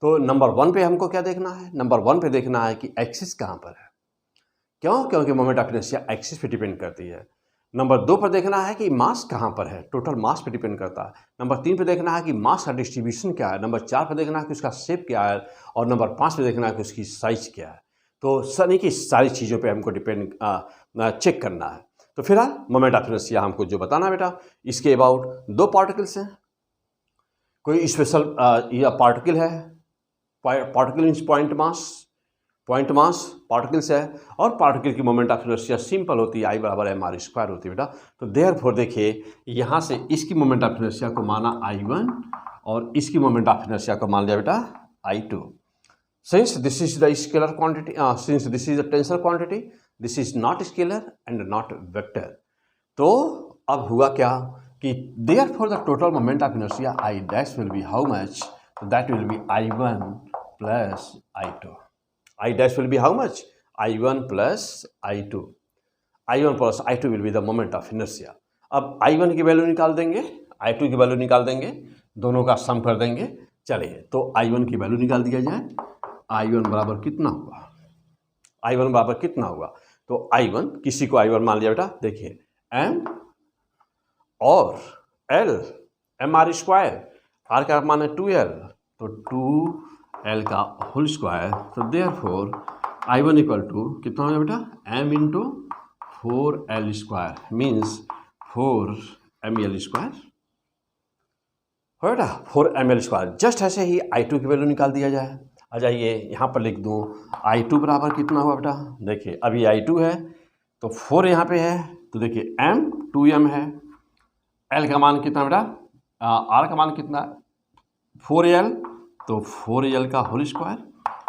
तो नंबर 1 पे हमको क्या देखना है? नंबर 1 पे देखना है कि एक्सिस कहाँ पर है। क्यों? क्योंकि मोमेंट ऑफ इनर्शिया एक्सिस पे डिपेंड करती है। नंबर 2 पर देखना है कि मास कहाँ पर है, टोटल मास पे डिपेंड करता है। नंबर 3 पे देखना है कि मास का डिस्ट्रीब्यूशन क्या है। नंबर 4 पे देखना है कि उसका शेप क्या है, और नंबर 5 पे देखना है कि उसकी साइज क्या है। तो सनी की सारी चीज़ों पे हमको डिपेंड चेक करना है। तो फिलहाल मोमेंट ऑफ इनर्शिया हमको जो बताना बेटा, इसके अबाउट 2 पार्टिकल्स हैं, कोई स्पेशल या पार्टिकल है, particle means point mass particles है, और पार्टिकल की मोमेंट ऑफ इनर्शिया सिंपल होती है, आई बराबर एम आर स्क्वायर होती है बेटा। तो देयरफॉर देखिए यहाँ से इसकी मोमेंट ऑफ इनर्शिया को माना I1 और इसकी मोमेंट ऑफ इनर्शिया को मान लिया बेटा I2। Since this is the scalar quantity, since this is the tensor quantity, this is not scalar and not vector, तो अब हुआ क्या कि therefore the total moment of inertia I dash will be how much, that will be I1 plus I2। I dash will be how much, I1 plus I2। I1 plus I2 will be the moment of inertia. अब I1 की value निकाल देंगे, I2 की value निकाल देंगे, दोनों का सम कर देंगे। चलिए तो I1 की वैल्यू निकाल दिया जाए। I1 बराबर कितना हुआ, I1 बराबर कितना हुआ, तो I1 किसी को I1 मान लिया बेटा, देखिए M और L, M R square, R का मान है 2L, तो 2L का होल स्क्वायर, तो देयरफॉर I1 इक्वल टू कितना हो गया बेटा, M into 4L square means 4ml square हो बेटा, 4ml स्क्वायर। जस्ट ऐसे ही I2 की वैल्यू निकाल दिया जाए। आ जाइए यहाँ पर लिख दूँ, I2 बराबर कितना हुआ बेटा, देखिए अभी I2 है तो 4 यहाँ पे है, तो देखिए M 2M है, L का मान कितना बेटा, R का मान कितना 4L, तो 4L का होल स्क्वायर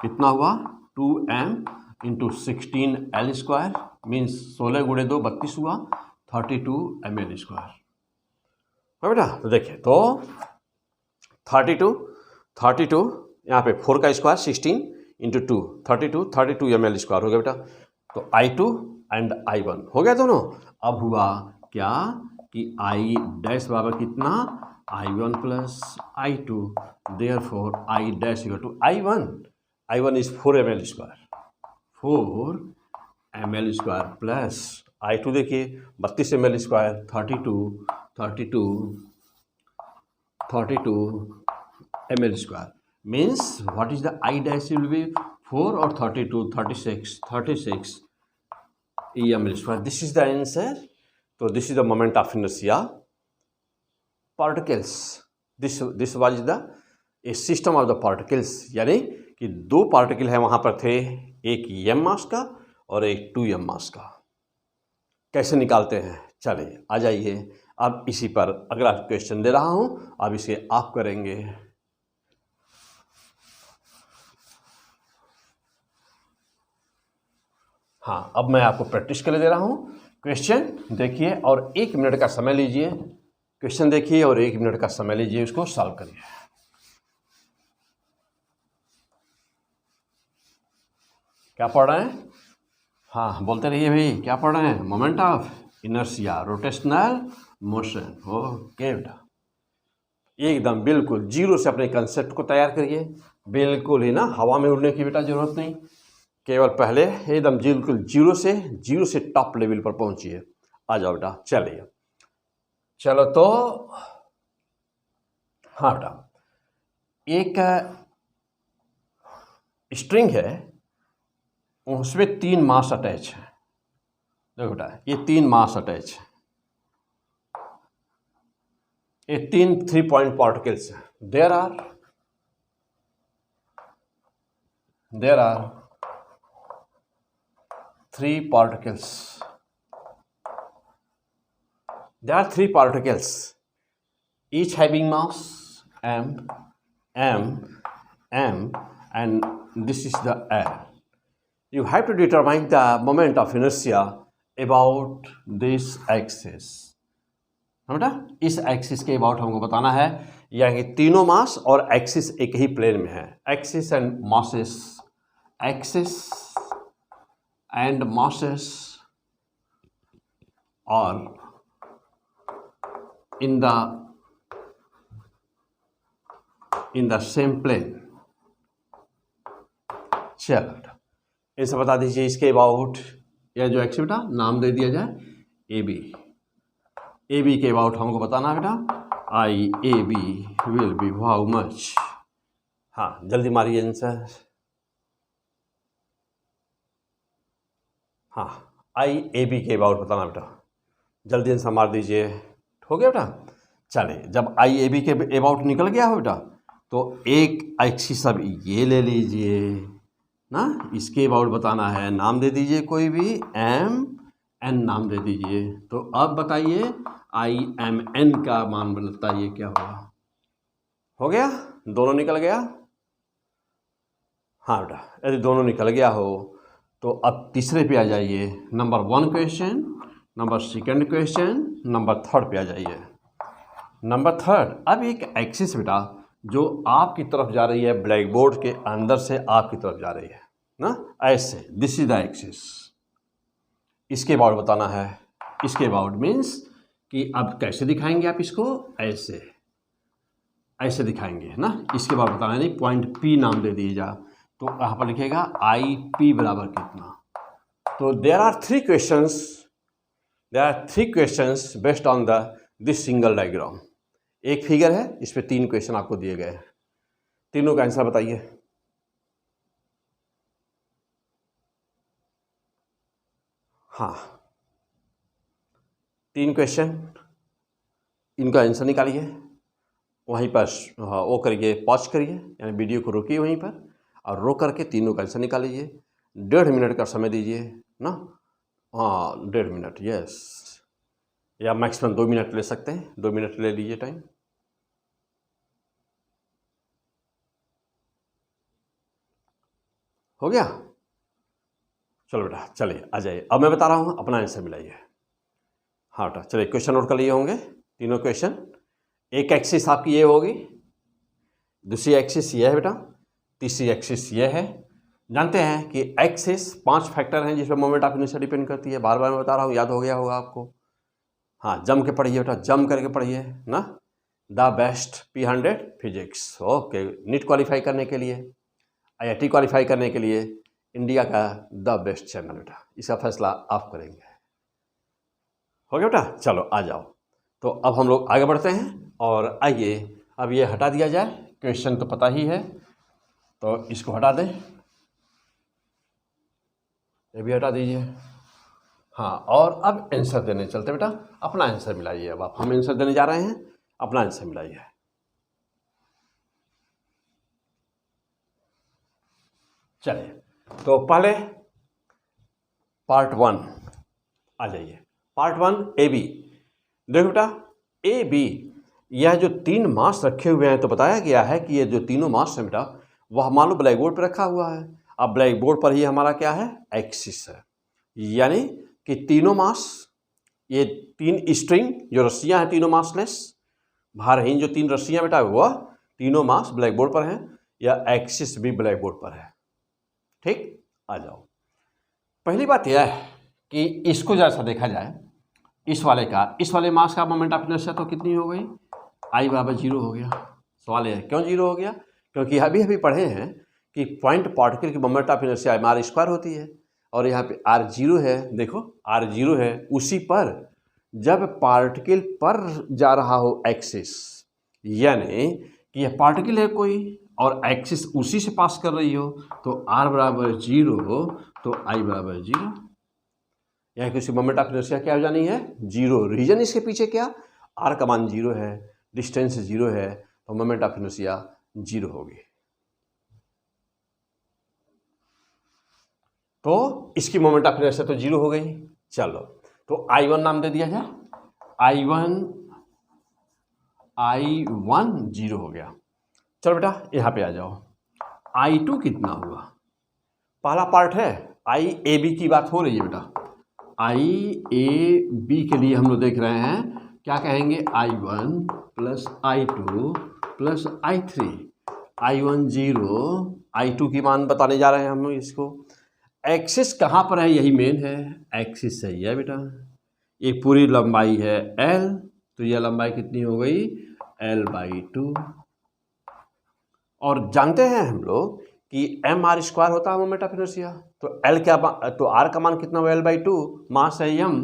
कितना हुआ 2M into 16L square means 16 गुणे 2 32 हुआ, 32ml स्क्वायर है बेटा। तो देखिए तो 32 यहाँ पे 4 का स्क्वायर 16 इंटू 2 32 ml स्क्वायर हो गया बेटा। तो I2 एंड I1 हो गया दोनों। अब हुआ क्या कि I डैश बराबर कितना, I1 plus I2, therefore I dash equal to I1 is 4ml square, 4ml square plus I2 देखिए 32 ml square, 32 ml square means what is the I dash will be 4 और 32 36 ml square. This is the answer. तो this is the moment of inertia particles, this was the a system of the particles, यानी कि दो particle है वहाँ पर थे, एक m मास का और एक 2m मास का। कैसे निकालते हैं, चलिए आ जाइए। अब इसी पर अगला क्वेश्चन दे रहा हूँ, अब इसे आप करेंगे। हाँ, अब मैं आपको प्रैक्टिस के लिए दे रहा हूँ। क्वेश्चन देखिए और 1 मिनट का समय लीजिए, क्वेश्चन देखिए और 1 मिनट का समय लीजिए, उसको सॉल्व करिए। क्या पढ़ रहे हैं, हाँ बोलते रहिए भाई, क्या पढ़ रहे हैं, moment of inertia, rotational motion. Okay बेटा, एकदम बिल्कुल जीरो से अपने कंसेप्ट को तैयार करिए, बिल्कुल ही ना हवा में उड़ने की बेटा जरूरत नहीं, केवल पहले एकदम बिल्कुल जीरो से टॉप लेवल पर पहुंचिए। आ जाओ बेटा, चलिए चलो। तो हाँ बेटा, एक स्ट्रिंग है, उसमें 3 मास अटैच है। देखो बेटा, ये 3 मास अटैच है, ये 3 पॉइंट पार्टिकल्स हैं। There are 3 particles. There are 3 particles, each having mass m, and this is the L. You have to determine the moment of inertia about this axis. बेटा, इस एक्सिस के अबाउट हमको बताना है, यानी तीनों मास और एक्सिस एक ही प्लेन में है। Axis and masses, axis and masses और in the same plane। चलो इनसे बता दीजिए इसके अबाउट, या जो एक्स बेटा नाम दे दिया जाए ए बी के अबाउट हमको बताना है बेटा, I A B will be how much. हाँ जल्दी मारिए आंसर। हाँ आई ए बी के अबाउट बताना बेटा, जल्दी आंसर मार दीजिए। हो गया बेटा, चलिए जब आई ए बी के अबाउट निकल गया हो बेटा, तो एक एक्सिस अब ये ले लीजिए ना, इसके अबाउट बताना है, नाम दे दीजिए कोई भी, एम एन नाम दे दीजिए। तो अब बताइए आई एम एन का मान बताइए क्या होगा। हो गया, दोनों निकल गया। हाँ बेटा, यदि दोनों निकल गया हो तो अब तीसरे पे आ जाइए। Number 1 question, number 2 question, number 3 पे आ जाइए। नंबर 3, अब एक एक्सिस बेटा जो आपकी तरफ जा रही है, ब्लैक बोर्ड के अंदर से आपकी तरफ जा रही है ना, ऐसे, दिस इज द एक्सिस। इसके अबाउट बताना है। इसके अबाउट मीन्स कि अब कैसे दिखाएंगे आप इसको, ऐसे ऐसे दिखाएंगे ना। इसके बाद बताना नहीं, पॉइंट पी नाम दे दीजिए। तो यहाँ पर लिखेगा आई पी बराबर कितना। तो there are 3 questions based on this single diagram. एक फिगर है, इस पे 3 क्वेश्चन आपको दिए गए हैं। तीनों का आंसर बताइए। हाँ, 3 क्वेश्चन, इनका आंसर निकालिए। वहीं पर वो करिए, पॉज करिए, यानी वीडियो को रोकिए वहीं पर और रोक करके तीनों का आंसर निकाल लीजिए। 1.5 मिनट का समय दीजिए ना। हाँ, 1.5 मिनट, यस, या मैक्सिमम 2 मिनट ले सकते हैं। 2 मिनट ले लीजिए टाइम। हो गया? चलो बेटा, चलिए आ जाइए। अब मैं बता रहा हूँ, अपना आंसर मिलाइए। हाँ बेटा, चलिए क्वेश्चन नोट कर लिए होंगे तीनों क्वेश्चन। एक एक्सिस आपकी ये होगी, दूसरी एक्सिस ये है बेटा, तीसरी एक्सिस ये है। जानते हैं कि एक्सिस 5 फैक्टर हैं जिसमें मोमेंट ऑफ इनर्शिया डिपेंड करती है। बार बार मैं बता रहा हूँ, याद हो गया होगा आपको। हाँ, जम के पढ़िए बेटा, जम करके पढ़िए ना। The best P100 physics, okay. NEET qualify करने के लिए, IIT क्वालिफाई करने के लिए इंडिया का द बेस्ट चैनल बेटा। इसका फैसला आप करेंगे। हो गया बेटा? चलो आ जाओ। तो अब हम लोग आगे बढ़ते हैं और आइए अब ये हटा दिया जाए। क्वेश्चन तो पता ही है, तो इसको हटा दें, ये भी हटा दीजिए। हाँ, और अब आंसर देने चलते बेटा। अपना आंसर मिलाइए। अब आप, हम आंसर देने जा रहे हैं, अपना आंसर मिलाइए। चलिए, तो पहले पार्ट 1 आ जाइए। Part 1 AB। देखो बेटा, AB, यह जो 3 मास रखे हुए हैं, तो बताया गया है कि ये जो तीनों मास है बेटा, वह मान लो ब्लैक बोर्ड पर रखा हुआ है। अब ब्लैक बोर्ड पर ही हमारा क्या है, एक्सिस है। यानी कि तीनों मास, ये 3 स्ट्रिंग जो रस्सियां हैं, तीनों मासलेस, भारहीन जो 3 रस्सियां बेटा, वह तीनों मास ब्लैक बोर्ड पर हैं, या एक्सिस भी ब्लैक बोर्ड पर है। ठीक, आ जाओ। पहली बात यह है कि इसको जैसा देखा जाए, इस वाले मास का मोमेंट ऑफ इनर्शिया तो कितनी हो गई, I बराबर 0 हो गया। सवाल यह है क्यों 0 हो गया, क्योंकि अभी अभी पढ़े हैं कि पॉइंट पार्टिकल की मोमेंट ऑफ इनर्शिया mr² होती है, और यहाँ पे r0 है। देखो r0 है, उसी पर जब पार्टिकल पर जा रहा हो एक्सिस, यानी कि यह पार्टिकल है कोई और एक्सिस उसी से पास कर रही हो, तो r बराबर 0 हो तो I बराबर 0। यहाँ किसी मोमेंट ऑफ इनर्शिया क्या हो जानी है, 0। रीजन इसके पीछे क्या, r का मान 0 है, डिस्टेंस 0 है, तो मोमेंट ऑफ इनर्शिया 0 होगी। तो इसकी मोमेंट ऑफ इनर्शिया तो 0 हो गई। चलो, तो I1 नाम दे दिया जाए। I1 0 हो गया। चलो बेटा, यहाँ पे आ जाओ। I2 कितना हुआ, पहला पार्ट है IAB की बात हो रही है बेटा। IAB के लिए हम लोग देख रहे हैं, क्या कहेंगे, I1 plus I2 plus I3। I1 0, I2 की मान बताने जा रहे हैं हम इसको। एक्सिस कहाँ पर है, यही मेन है, एक्सिस सही है बेटा। ये पूरी लंबाई है L, तो यह लंबाई कितनी हो गई, L/2। और जानते हैं हम लोग कि mr² होता है मोमेंट ऑफ इनर्शिया, तो L क्या, तो R का मान कितना हुआ, L/2, मास है m,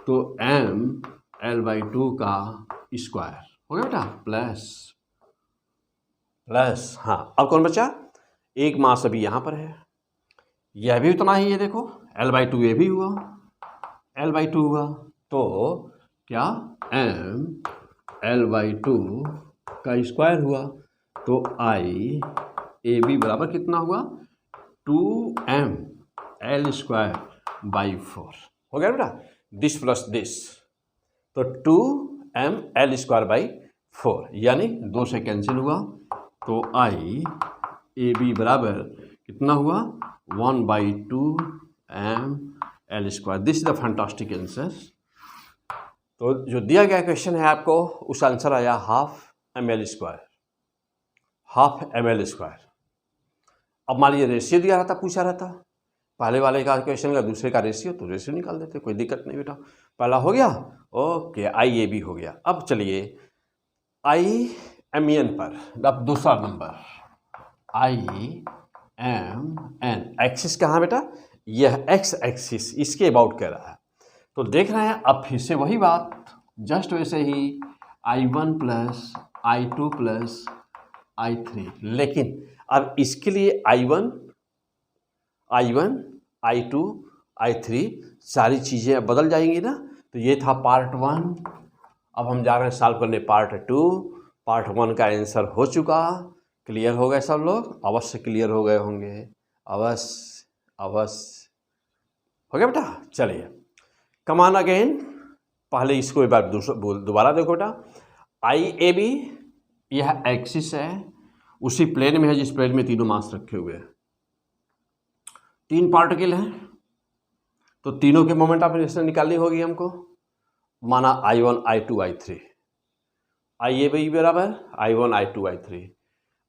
तो m L/2 का स्क्वायर हो गया बेटा, प्लस। हाँ, अब कौन बचा, एक मास अभी यहाँ पर है, यह भी उतना ही है। देखो L/2 ये भी हुआ, L/2 हुआ, तो क्या m L/2 का स्क्वायर हुआ, तो IAB बराबर कितना हुआ, 2m L²/4 हो गया बेटा। दिस प्लस दिस, तो 2m L²/4, यानी 2 से कैंसिल हुआ, तो IAB बराबर कितना हुआ 1/2 ml²। This is the fantastic answer. तो जो दिया गया क्वेश्चन है आपको, उस आंसर आया 1/2 ml²। अब मान लीजिए रेशियो दिया रहता, पूछा रहता, पहले वाले का क्वेश्चन का दूसरे का रेशियो, तो रेशियो निकाल देते, कोई दिक्कत नहीं बेटा। पहला हो गया, ओके, IAB हो गया। अब चलिए IMN पर, अब दूसरा नंबर IMN। एक्सिस कहाँ बेटा, यह एक्स एक्सिस, इसके अबाउट कह रहा है। तो देख रहे हैं, अब फिर से वही बात, जस्ट वैसे ही I1 + I2 + I3, लेकिन अब इसके लिए I1, I2, I3 सारी चीज़ें बदल जाएंगी ना। तो ये था पार्ट 1। अब हम जा रहे हैं सॉल्व करने पार्ट 2। पार्ट 1 का आंसर हो चुका। क्लियर हो गए सब लोग? अवश्य क्लियर हो गए होंगे, अवश्य हो गया बेटा। चलिए, कम ऑन अगेन। पहले इसको एक बार दोबारा देखो बेटा। IAB यह एक्सिस है, उसी प्लेन में है जिस प्लेन में तीनों मास रखे हुए हैं। 3 पार्टिकल हैं, तो तीनों के मोमेंट ऑफ इनर्शिया निकालनी होगी हमको। माना I1, I2, I3। IAB बराबर I1, I2, I3।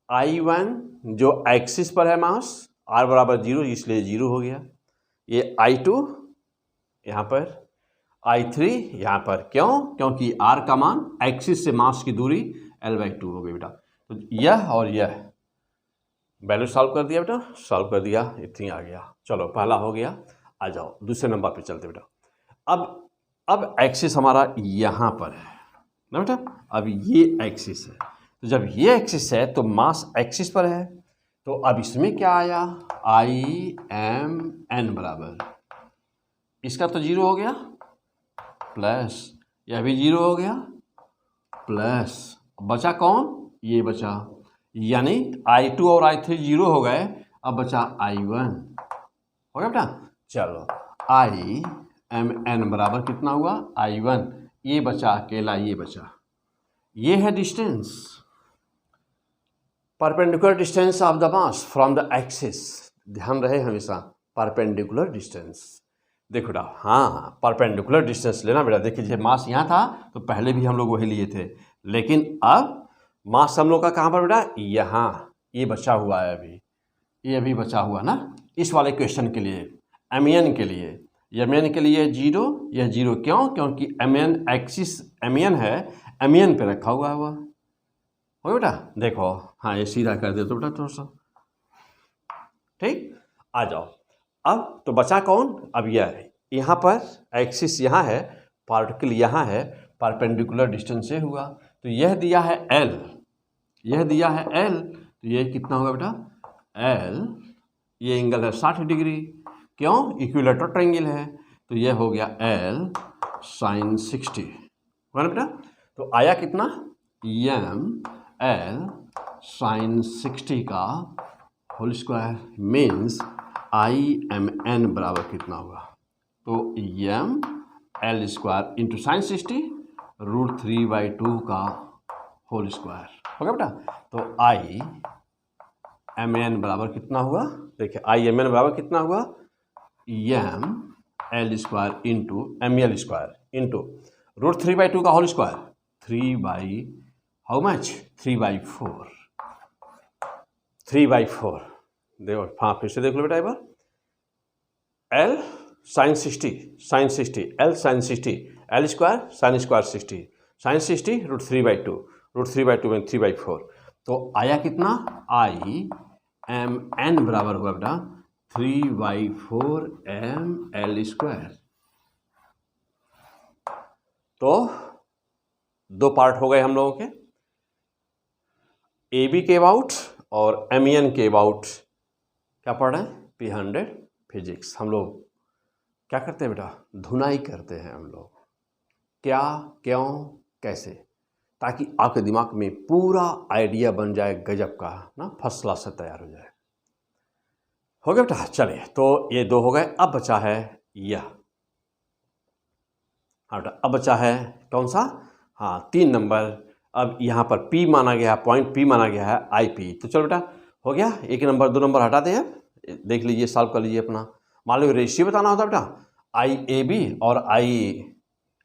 I1 जो एक्सिस पर है मास, R बराबर 0, इसलिए 0 हो गया। ये I2 यहाँ पर, I3 यहाँ पर। क्यों? क्योंकि R का मान एक्सिस से मास की दूरी L/2 हो गई बेटा। तो यह और यह वैल्यू सॉल्व कर दिया बेटा, सॉल्व कर दिया, इतनी आ गया। चलो, पहला हो गया। आ जाओ दूसरे नंबर पे चलते बेटा। अब एक्सिस हमारा यहाँ पर है ना बेटा। अब ये एक्सिस है, तो जब ये एक्सिस है तो मास एक्सिस पर है। तो अब इसमें क्या आया, IMN बराबर, इसका तो 0 हो गया, प्लस यह भी 0 हो गया, प्लस बचा कौन, ये बचा, यानी I2 और I3 0 हो गए। अब बचा I1, हो गया बेटा। चलो, IMN बराबर कितना हुआ, I1, ये बचा अकेला, ये बचा, ये है distance, perpendicular distance of the mass from the axis. ध्यान रहे हमेशा, परपेंडिकुलर डिस्टेंस। देखो बेटा, हाँ, परपेंडिकुलर डिस्टेंस लेना बेटा। देखिए, मास यहाँ था तो पहले भी हम लोग वही लिए थे, लेकिन अब मास हम लोग का कहाँ पर बेटा, यहाँ, ये बचा हुआ है अभी, ये अभी बचा हुआ ना। इस वाले क्वेश्चन के लिए, MEN के लिए, MEN के लिए 0, यह 0 क्यों, क्योंकि MEN एक्सिस MEN है, MEN पे रखा हुआ है वह, हो बेटा। देखो, हाँ, ये सीधा कर दे तो बेटा थोड़ा सा, ठीक। आ जाओ, अब तो बचा कौन, अब यह यहाँ पर एक्सिस यहाँ है, पार्टिकल यहाँ है, परपेंडिकुलर डिस्टेंस से हुआ। तो यह दिया है L, यह दिया है L, तो ये कितना होगा बेटा, L, ये एंगल है 60 डिग्री, क्यों, इक्विलेटरल ट्रायंगल है, तो यह हो गया L sin 60, है ना बेटा। तो आया कितना, ML sin 60 का होल स्क्वायर, मीन्स IMN बराबर कितना हुआ, तो ML² इंटू साइन 60 √3/2 का होल स्क्वायर, हो गया बेटा। तो IMN बराबर कितना हुआ, देखिए IMN बराबर कितना हुआ, ML² इंटू MEL² इंटू √3/2 का होल स्क्वायर, 3/4, 3/4। देखो, हाँ, फिर से देख लो बेटा एक बार। L sin 60, L sin 60, L² sin square 60, sin 60 √3/2 में 3/4। तो आया कितना, IMN बराबर हुआ बेटा 3/4 ML²। तो 2 पार्ट हो गए हम लोगों के, AB के अबाउट और MEN के अबाउट। क्या पढ़ रहे हैं, P100 फिजिक्स। हम लोग क्या करते हैं बेटा, धुनाई करते हैं हम लोग, क्या, क्यों, कैसे, ताकि आपके दिमाग में पूरा आइडिया बन जाए गजब का ना, फर्स्ट क्लास से तैयार हो जाए। हो गया बेटा। चलिए, तो ये 2 हो गए। अब बचा है यह, हाँ बेटा, अब बचा है कौन सा, हाँ, 3 नंबर अब यहाँ पर P माना गया है, पॉइंट P माना गया है IP। तो चलो बेटा हो गया, 1 नंबर 2 नंबर हटा दें, अब देख लीजिए, सॉल्व कर लीजिए अपना। मान लो रेशियो बताना होता बेटा IAB और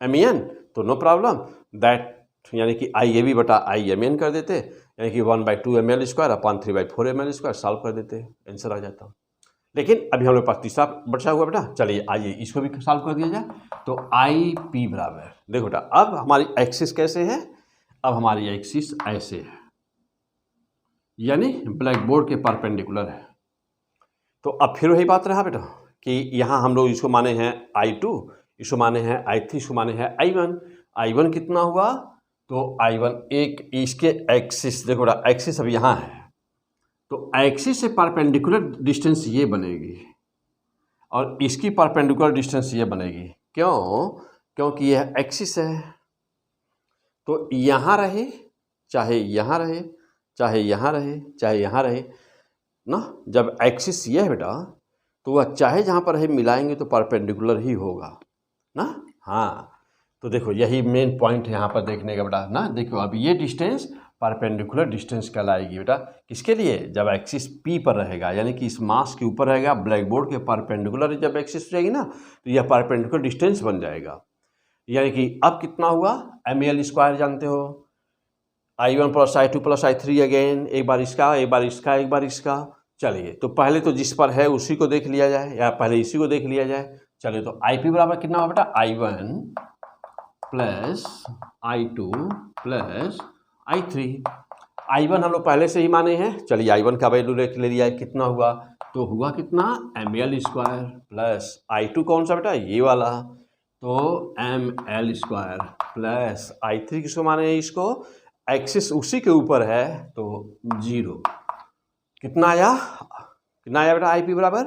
IMEN, तो नो प्रॉब्लम दैट, यानी कि IAB बटा IMEN कर देते, यानी कि 1/2 ml² अपॉन 3/4 ml², सॉल्व कर देते, आंसर आ जाता। लेकिन अभी हम लोग पास तीसरा बचा हुआ बेटा, चलिए आइए इसको भी सॉल्व कर दिया जाए। तो IP बराबर, देखो बेटा अब हमारी एक्सिस कैसे है, अब हमारी एक्सिस ऐसे है, यानी ब्लैक बोर्ड के परपेंडिकुलर है। तो अब फिर वही बात रहा बेटा कि यहाँ हम लोग इसको माने हैं I2, इसको माने हैं I3, इसको माने हैं I1। I1 कितना हुआ, तो I1 एक इसके एक्सिस, देखो बेटा एक्सिस अब यहाँ है, तो एक्सिस से परपेंडिकुलर डिस्टेंस ये बनेगी और इसकी परपेंडिकुलर डिस्टेंस ये बनेगी। क्यों, क्योंकि यह एक्सिस है, तो यहाँ रहे चाहे यहाँ रहे, चाहे यहाँ रहे चाहे यहाँ रहे ना, जब एक्सिस ये है बेटा तो वह चाहे जहाँ पर है मिलाएंगे तो परपेंडिकुलर ही होगा ना। हाँ, तो देखो यही मेन पॉइंट है यहाँ पर देखने का बेटा ना। देखो अब ये डिस्टेंस परपेंडिकुलर डिस्टेंस कहलाएगी बेटा, किसके लिए, जब एक्सिस P पर रहेगा, यानी कि इस मास के ऊपर रहेगा, ब्लैक बोर्ड के परपेंडिकुलर जब एक्सिस रहेगी ना, तो यह परपेंडिकुलर डिस्टेंस बन जाएगा। यानी कि अब कितना हुआ, ml² जानते हो, I1 + I2 + I3 अगेन, एक बार इसका एक बार इसका एक बार इसका। चलिए तो पहले तो जिस पर है उसी को देख लिया जाए, या पहले इसी को देख लिया जाए। चलिए तो IP बराबर कितना हुआ बेटा, I1 + I2 + I3। I1 हम लोग पहले से ही माने हैं, चलिए I1 का वैल्यू ले लिया है, कितना हुआ, तो हुआ कितना ml² + I2 कौन सा बेटा, ये वाला, तो ml² + I3 किसको माने हैं, इसको एक्सिस उसी के ऊपर है, तो 0। कितना आया बेटा IP बराबर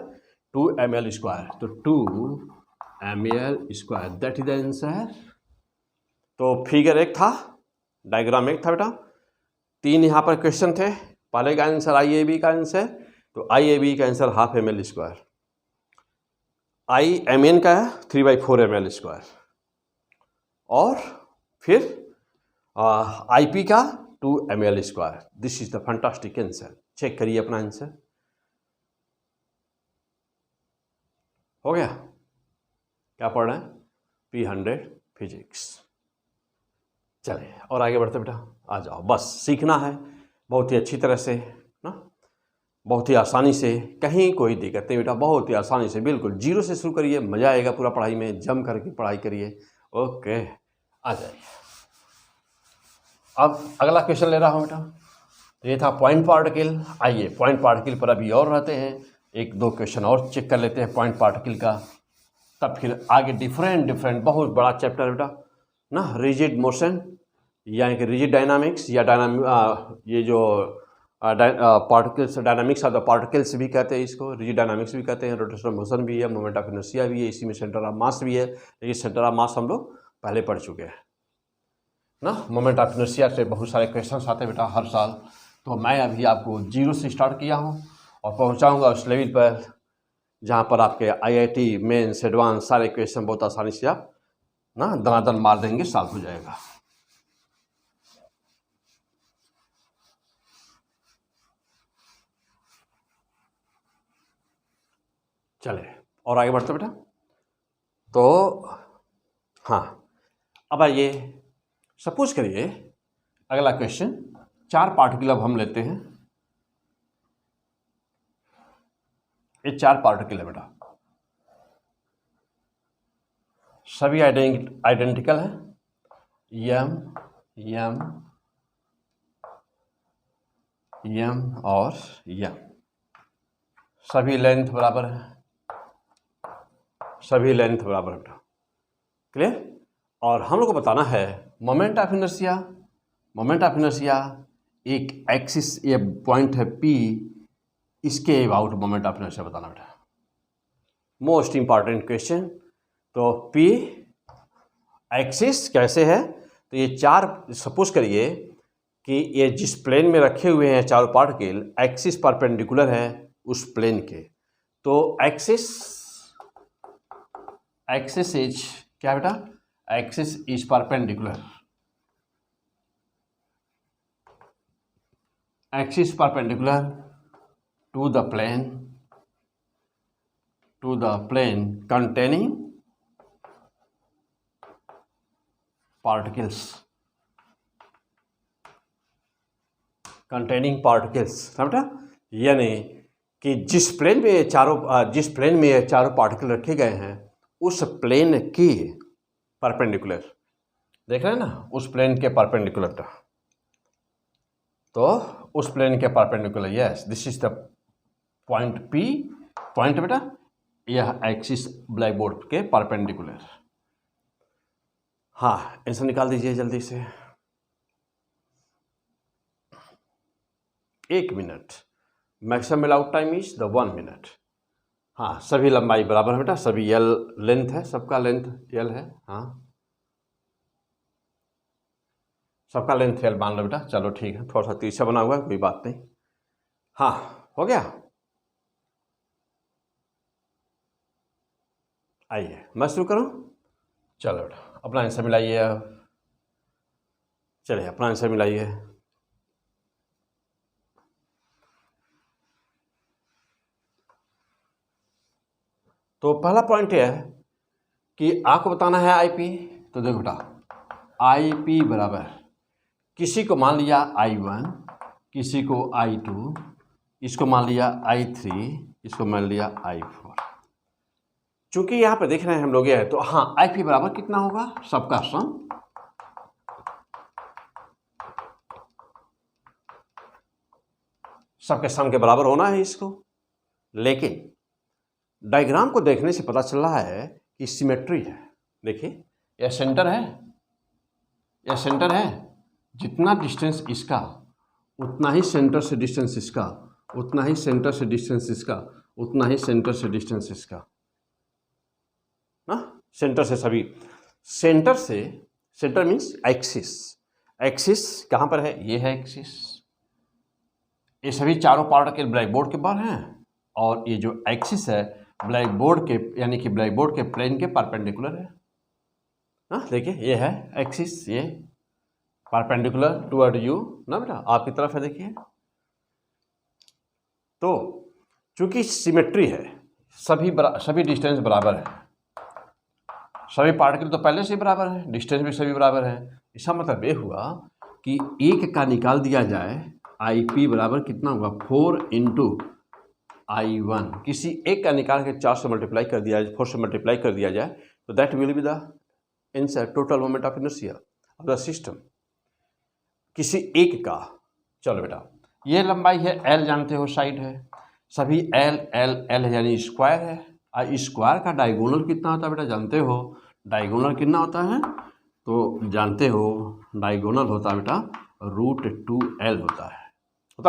2 ml², तो 2 ml², that is the answer. तो फिगर 1 था, डायग्राम 1 था बेटा, 3 यहाँ पर क्वेश्चन थे। पहले का आंसर IAB का आंसर, तो IAB का आंसर ½ ml², IMN का है 3/4 ml², और फिर IP का 2 ml²। This is the fantastic answer. Check करिए अपना आंसर, हो गया। क्या पढ़ रहे हैं, P100 फिजिक्स। चलिए और आगे बढ़ते बेटा, आ जाओ, बस सीखना है बहुत ही अच्छी तरह से ना, बहुत ही आसानी से, कहीं कोई दिक्कत नहीं बेटा, बहुत ही आसानी से, बिल्कुल 0 से शुरू करिए, मज़ा आएगा पूरा पढ़ाई में, जम करके पढ़ाई करिए। ओके, आ जाइए। अब अगला क्वेश्चन ले रहा हूँ बेटा, ये था पॉइंट पार्टिकल। आइए पॉइंट पार्टिकल पर अभी और रहते हैं, 1-2 क्वेश्चन और चेक कर लेते हैं पॉइंट पार्टिकल का, तब फिर आगे डिफरेंट बहुत बड़ा चैप्टर बेटा ना, रिजिड मोशन यानी कि रिजिड डायनामिक्स, या ये जो particles, dynamics of the particles भी कहते हैं इसको, रिजिड डायनामिक्स भी कहते हैं, रोटेशनल मोशन भी है, मोमेंट ऑफ इनर्शिया भी है, इसी में सेंटर ऑफ मास भी है। लेकिन सेंटर ऑफ मास हम लोग पहले पढ़ चुके हैं ना। मोमेंट ऑफ इनर्शिया से बहुत सारे क्वेश्चन आते हैं बेटा हर साल, तो मैं अभी आपको 0 से स्टार्ट किया हूँ और पहुँचाऊँगा उस लेवल पर जहाँ पर आपके IIT मेंस एडवांस सारे क्वेश्चन बहुत आसानी से आप ना दनादन मार देंगे, सॉल्व हो जाएगा। चले और आगे बढ़ते बेटा, तो हाँ अब आइए, सपोज करिए अगला क्वेश्चन, 4 पार्टिकल अब हम लेते हैं, ये 4 पार्टिकल है बेटा, सभी आइडेंटिकल है, m और m, सभी लेंथ बराबर है, सभी लेंथ बराबर है बेटा, क्लियर। और हम लोग को बताना है moment of inertia. Moment of inertia एक एक्सिस, ये पॉइंट है P, इसके अबाउट मोमेंट ऑफ इनर्शिया बताना बेटा, मोस्ट इंपॉर्टेंट क्वेश्चन। तो P एक्सिस कैसे है, तो ये 4, सपोज करिए कि ये जिस प्लेन में रखे हुए हैं 4 पार्टिकल, एक्सिस परपेंडिकुलर है उस प्लेन के, तो एक्सिस इज क्या बेटा, axis is perpendicular axis perpendicular to the plane containing particles समझा। यानी कि जिस प्लेन में ये चारों पार्टिकल रखे गए हैं उस प्लेन के परपेंडिकुलर, देख रहे हैं ना, उस प्लेन के परपेंडिकुलर, तो उस प्लेन के perpendicular, yes this is the point P, point बेटा यह एक्सिस ब्लैक बोर्ड के परपेंडिकुलर। हाँ, आंसर निकाल दीजिए जल्दी से, 1 minute, maximum allowed time is the 1 minute. हाँ, सभी लंबाई बराबर है बेटा, सभी L लेंथ है, सबका लेंथ L है। हाँ, सबका लेंथ L मान लो बेटा, चलो ठीक है, थोड़ा सा तिरछा बना हुआ है, कोई बात नहीं। हाँ, हो गया। आइए मैं शुरू करूँ, चलो बेटा अपना आंसर मिलाइए। चलिए अपना आंसर मिलाइए। तो पहला पॉइंट यह है कि आपको बताना है IP। तो देखो बेटा IP बराबर, किसी को मान लिया I1, किसी को I2, इसको मान लिया I3, इसको मान लिया I4। चूंकि यहाँ पे देख रहे हैं हम लोग, ये है तो हाँ IP बराबर कितना होगा, सबका सम, सबके सम के बराबर होना है इसको। लेकिन डायग्राम को देखने से पता चल रहा है कि सिमेट्री है। देखिए यह सेंटर है, यह सेंटर है, जितना डिस्टेंस इसका उतना ही सेंटर से डिस्टेंस इसका, उतना ही सेंटर से डिस्टेंस इसका, उतना ही सेंटर से डिस्टेंस इसका ना, सेंटर से सभी, सेंटर मीन्स एक्सिस, एक्सिस कहाँ पर है, ये है एक्सिस, ये सभी चारों पार्टिकल ब्लैक बोर्ड के बाहर हैं, और ये जो एक्सिस है ब्लैक बोर्ड के, यानी कि ब्लैक बोर्ड के प्लेन के परपेंडिकुलर है ना। देखिए ये है एक्सिस, ये परपेंडिकुलर टुवर्ड यू ना बेटा, आपकी तरफ है। देखिए तो चूंकि सिमेट्री है, सभी डिस्टेंस बराबर है, सभी पार्टिकल तो पहले से बराबर है, डिस्टेंस भी सभी बराबर है। इसका मतलब ये हुआ कि एक का निकाल दिया जाए, IP बराबर कितना होगा, 4 इंटू I1, किसी एक का निकाल के 4 से मल्टीप्लाई कर दिया जाए, 4 से मल्टीप्लाई कर दिया जाए, तो that will be the answer, total moment of inertia of the system, किसी एक का। चलो बेटा ये लंबाई है L, जानते हो साइड है, सभी L L L यानी स्क्वायर है, और स्क्वायर का डायगोनल कितना होता है बेटा, जानते हो डायगोनल कितना होता है, तो जानते हो डायगोनल होता है बेटा √2L होता है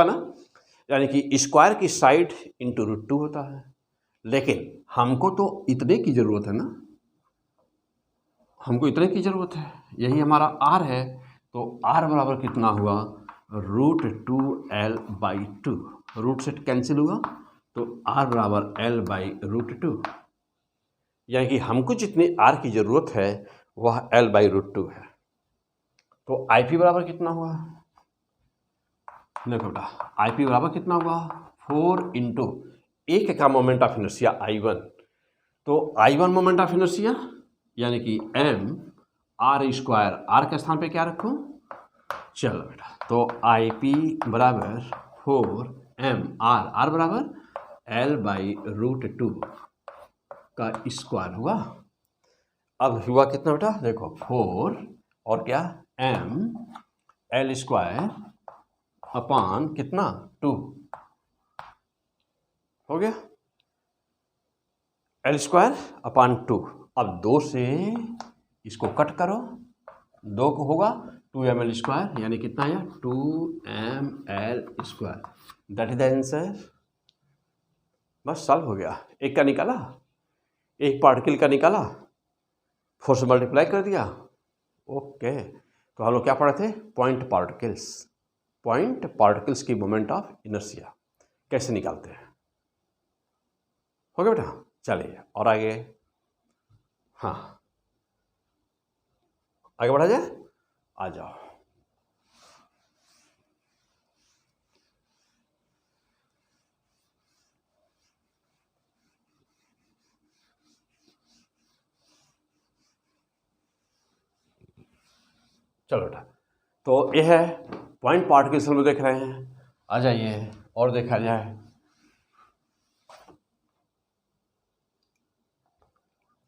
ना, यानी कि स्क्वायर की साइड इंटू √2 होता है। लेकिन हमको तो इतने की ज़रूरत है ना, हमको इतने की ज़रूरत है, यही हमारा R है, तो R बराबर कितना हुआ, √2L/2, रूट से कैंसिल हुआ, तो R बराबर L/√2, यानी कि हमको जितनी R की ज़रूरत है वह L/√2 है। तो IP बराबर कितना हुआ, देखो बेटा IP बराबर कितना हुआ, 4 इंटू एक का मोमेंट ऑफ इनर्शिया I1, तो I1 मोमेंट ऑफ इनर्शिया यानी कि mR², R के स्थान पे क्या रखूं, चलो बेटा तो IP बराबर 4mR, R बराबर L/√2 का स्क्वायर हुआ। अब हुआ कितना बेटा, देखो 4 और क्या L² अपान कितना 2 हो गया, L² अपान 2। अब 2 से इसको कट करो, 2 को होगा 2mL², यानी कितना आया 2mL², that is the answer. बस सॉल्व हो गया, एक का निकाला, एक पार्टिकल का निकाला, 4 से मल्टीप्लाई कर दिया, ओके। तो हम लोग क्या पढ़े थे, पॉइंट पार्टिकल्स की मोमेंट ऑफ इनर्शिया कैसे निकालते हैं, हो गया बेटा। चलिए और आगे, हाँ आगे बढ़ा जाए, आ जाओ। चलो बेटा, तो ये है पॉइंट पार्टिकल्स हम देख रहे हैं। आ जाइए और देखा जाए।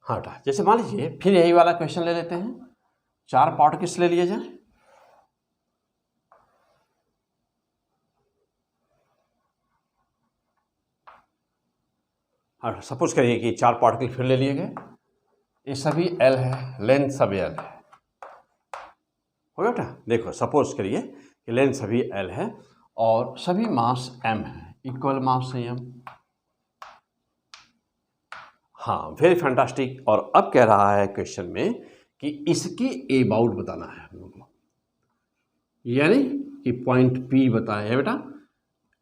हाँ बेटा, जैसे मान लीजिए फिर यही वाला क्वेश्चन ले लेते हैं, 4 पार्टिकल्स ले लिए जाए। हाँ, सपोज करिए कि 4 पार्टिकल फिर ले लिए गए, ये सभी एल है, लेंथ सभी एल है। हो गया बेटा, देखो सपोज करिए कि लेंथ सभी एल है और सभी मास एम है, इक्वल मास है एम। हाँ, वेरी फैंटास्टिक। और अब कह रहा है क्वेश्चन में कि इसकी एबाउट बताना है हम लोग को, यानी कि पॉइंट पी बताया है बेटा।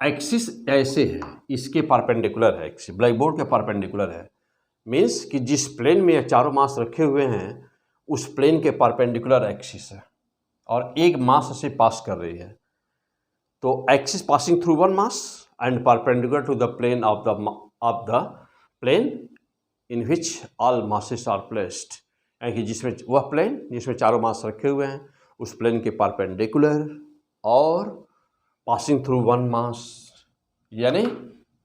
एक्सिस ऐसे है, इसके परपेंडिकुलर है, एक्सिस ब्लैक बोर्ड के परपेंडिकुलर है, मीन्स कि जिस प्लेन में ये चारों मास रखे हुए हैं उस प्लेन के परपेंडिकुलर एक्सिस है और एक मास से पास कर रही है। तो axis passing through one mass and perpendicular to the plane of the plane in which all masses are placed, यानी कि जिसमें वह प्लेन जिसमें चारों मास रखे हुए हैं उस प्लेन के परपेंडिकुलर और पासिंग थ्रू वन मास, यानी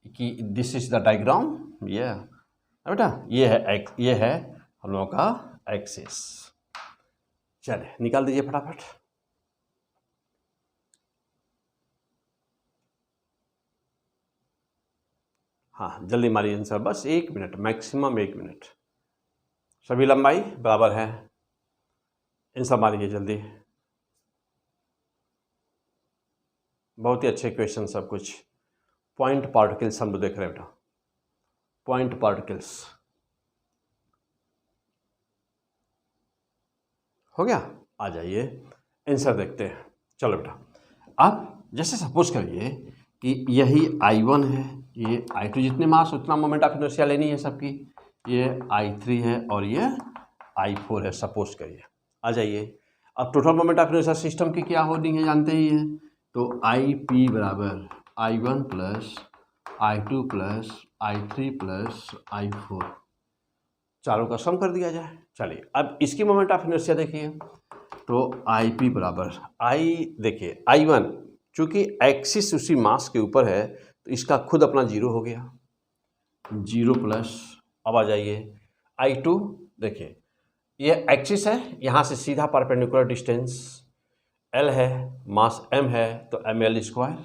कि दिस इज द डायग्राम। ये बेटा ये है हम लोगों का एक्सिस। चलिए निकाल दीजिए फटाफट। हाँ, जल्दी मारिए आंसर, बस 1 मिनट, मैक्सिमम 1 मिनट। सभी लंबाई बराबर है, आंसर मारिए जल्दी। बहुत ही अच्छे क्वेश्चन सब कुछ। पॉइंट पार्टिकल्स हम लोग देख रहे हैं बेटा, पॉइंट पार्टिकल्स हो गया। आ जाइए आंसर देखते हैं। चलो बेटा, अब जैसे सपोज करिए कि यही I1 है, ये I2, जितने मास उतना मोमेंट ऑफ इनर्शिया लेनी है सबकी, ये I3 है और ये I4 है, सपोज करिए। आ जाइए, अब total moment of inertia system की क्या होनी है जानते ही हैं, तो IP बराबर I1 plus I2 plus I3 plus I4, चारों का सम कर दिया जाए। चलिए अब इसकी मोमेंट ऑफ इनर्शिया देखिए, तो IP बराबर देखिए I1 चूँकि एक्सिस उसी मास के ऊपर है तो इसका खुद अपना 0 हो गया, 0 प्लस। अब आ जाइए I2, देखिए ये एक्सिस है, यहाँ से सीधा परपेंडिकुलर डिस्टेंस L है, मास M है, तो ml स्क्वायर,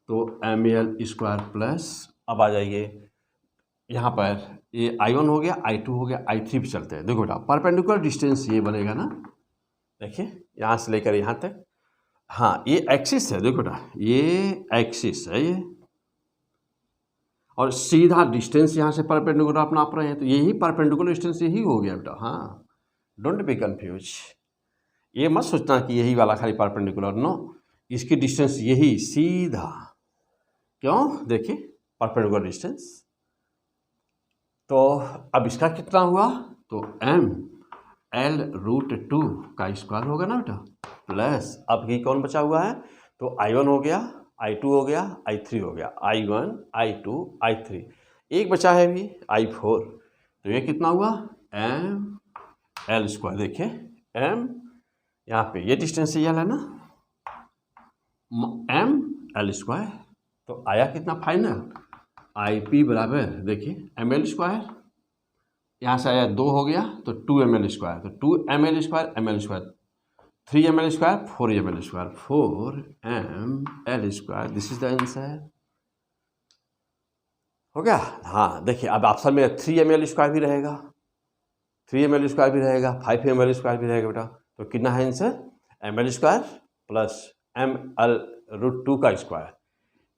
तो ml स्क्वायर प्लस। अब आ जाइए यहाँ पर ये I1 हो गया, I2 हो गया, I3 पे चलते हैं। देखो बेटा परपेंडिकुलर डिस्टेंस ये बनेगा ना, देखिए यहाँ से लेकर यहाँ तक। हाँ, ये एक्सिस है, देखो बेटा ये एक्सिस है ये, और सीधा डिस्टेंस यहाँ से परपेंडिकुलर आप नाप रहे हैं, तो यही परपेंडिकुलर डिस्टेंस यही हो गया बेटा। हाँ, डोंट बी कंफ्यूज, ये मत सोचना कि यही वाला खाली परपेंडिकुलर, नो, इसकी डिस्टेंस यही सीधा। क्यों, देखिए परपेंडिकुलर डिस्टेंस। तो अब इसका कितना हुआ, तो ml√2 का स्क्वायर होगा ना बेटा, प्लस अब ये कौन बचा हुआ है, तो I1 हो गया, I2 हो गया, I3 हो गया, I1 I2 I3, एक बचा है भी I4, तो ये कितना हुआ ml स्क्वायर। देखिए m यहाँ पे ये डिस्टेंस ये है ना, ml स्क्वायर, तो आया कितना फाइनल IP बराबर, देखिए ml स्क्वायर, यहाँ से आया 2 हो गया तो 2 ml स्क्वायर, तो 2 ml square ml square, 3 ml square 4 ml square, 4 ml square, this is the answer. हो गया। हाँ देखिए अब ऑप्शन में 3 ml स्क्वायर भी रहेगा, 3 ml स्क्वायर भी रहेगा, 5 ml स्क्वायर भी रहेगा बेटा, तो कितना है answer, ml square plus ml√2 का स्क्वायर,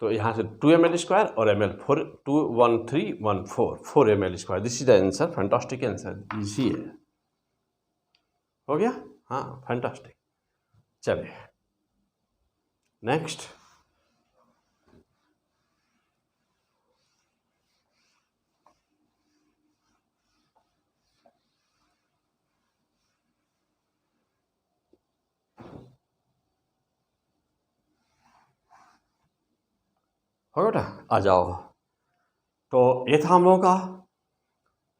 तो यहाँ से 2 ml स्क्वायर और ml 4, 2 1 3 1 4, 4 ml square, this is the answer. Fantastic answer, easy है। हो गया, हाँ फैंटास्टिक। चलिए नेक्स्ट, हो बेटा आ जाओ। तो ये था हम लोगों का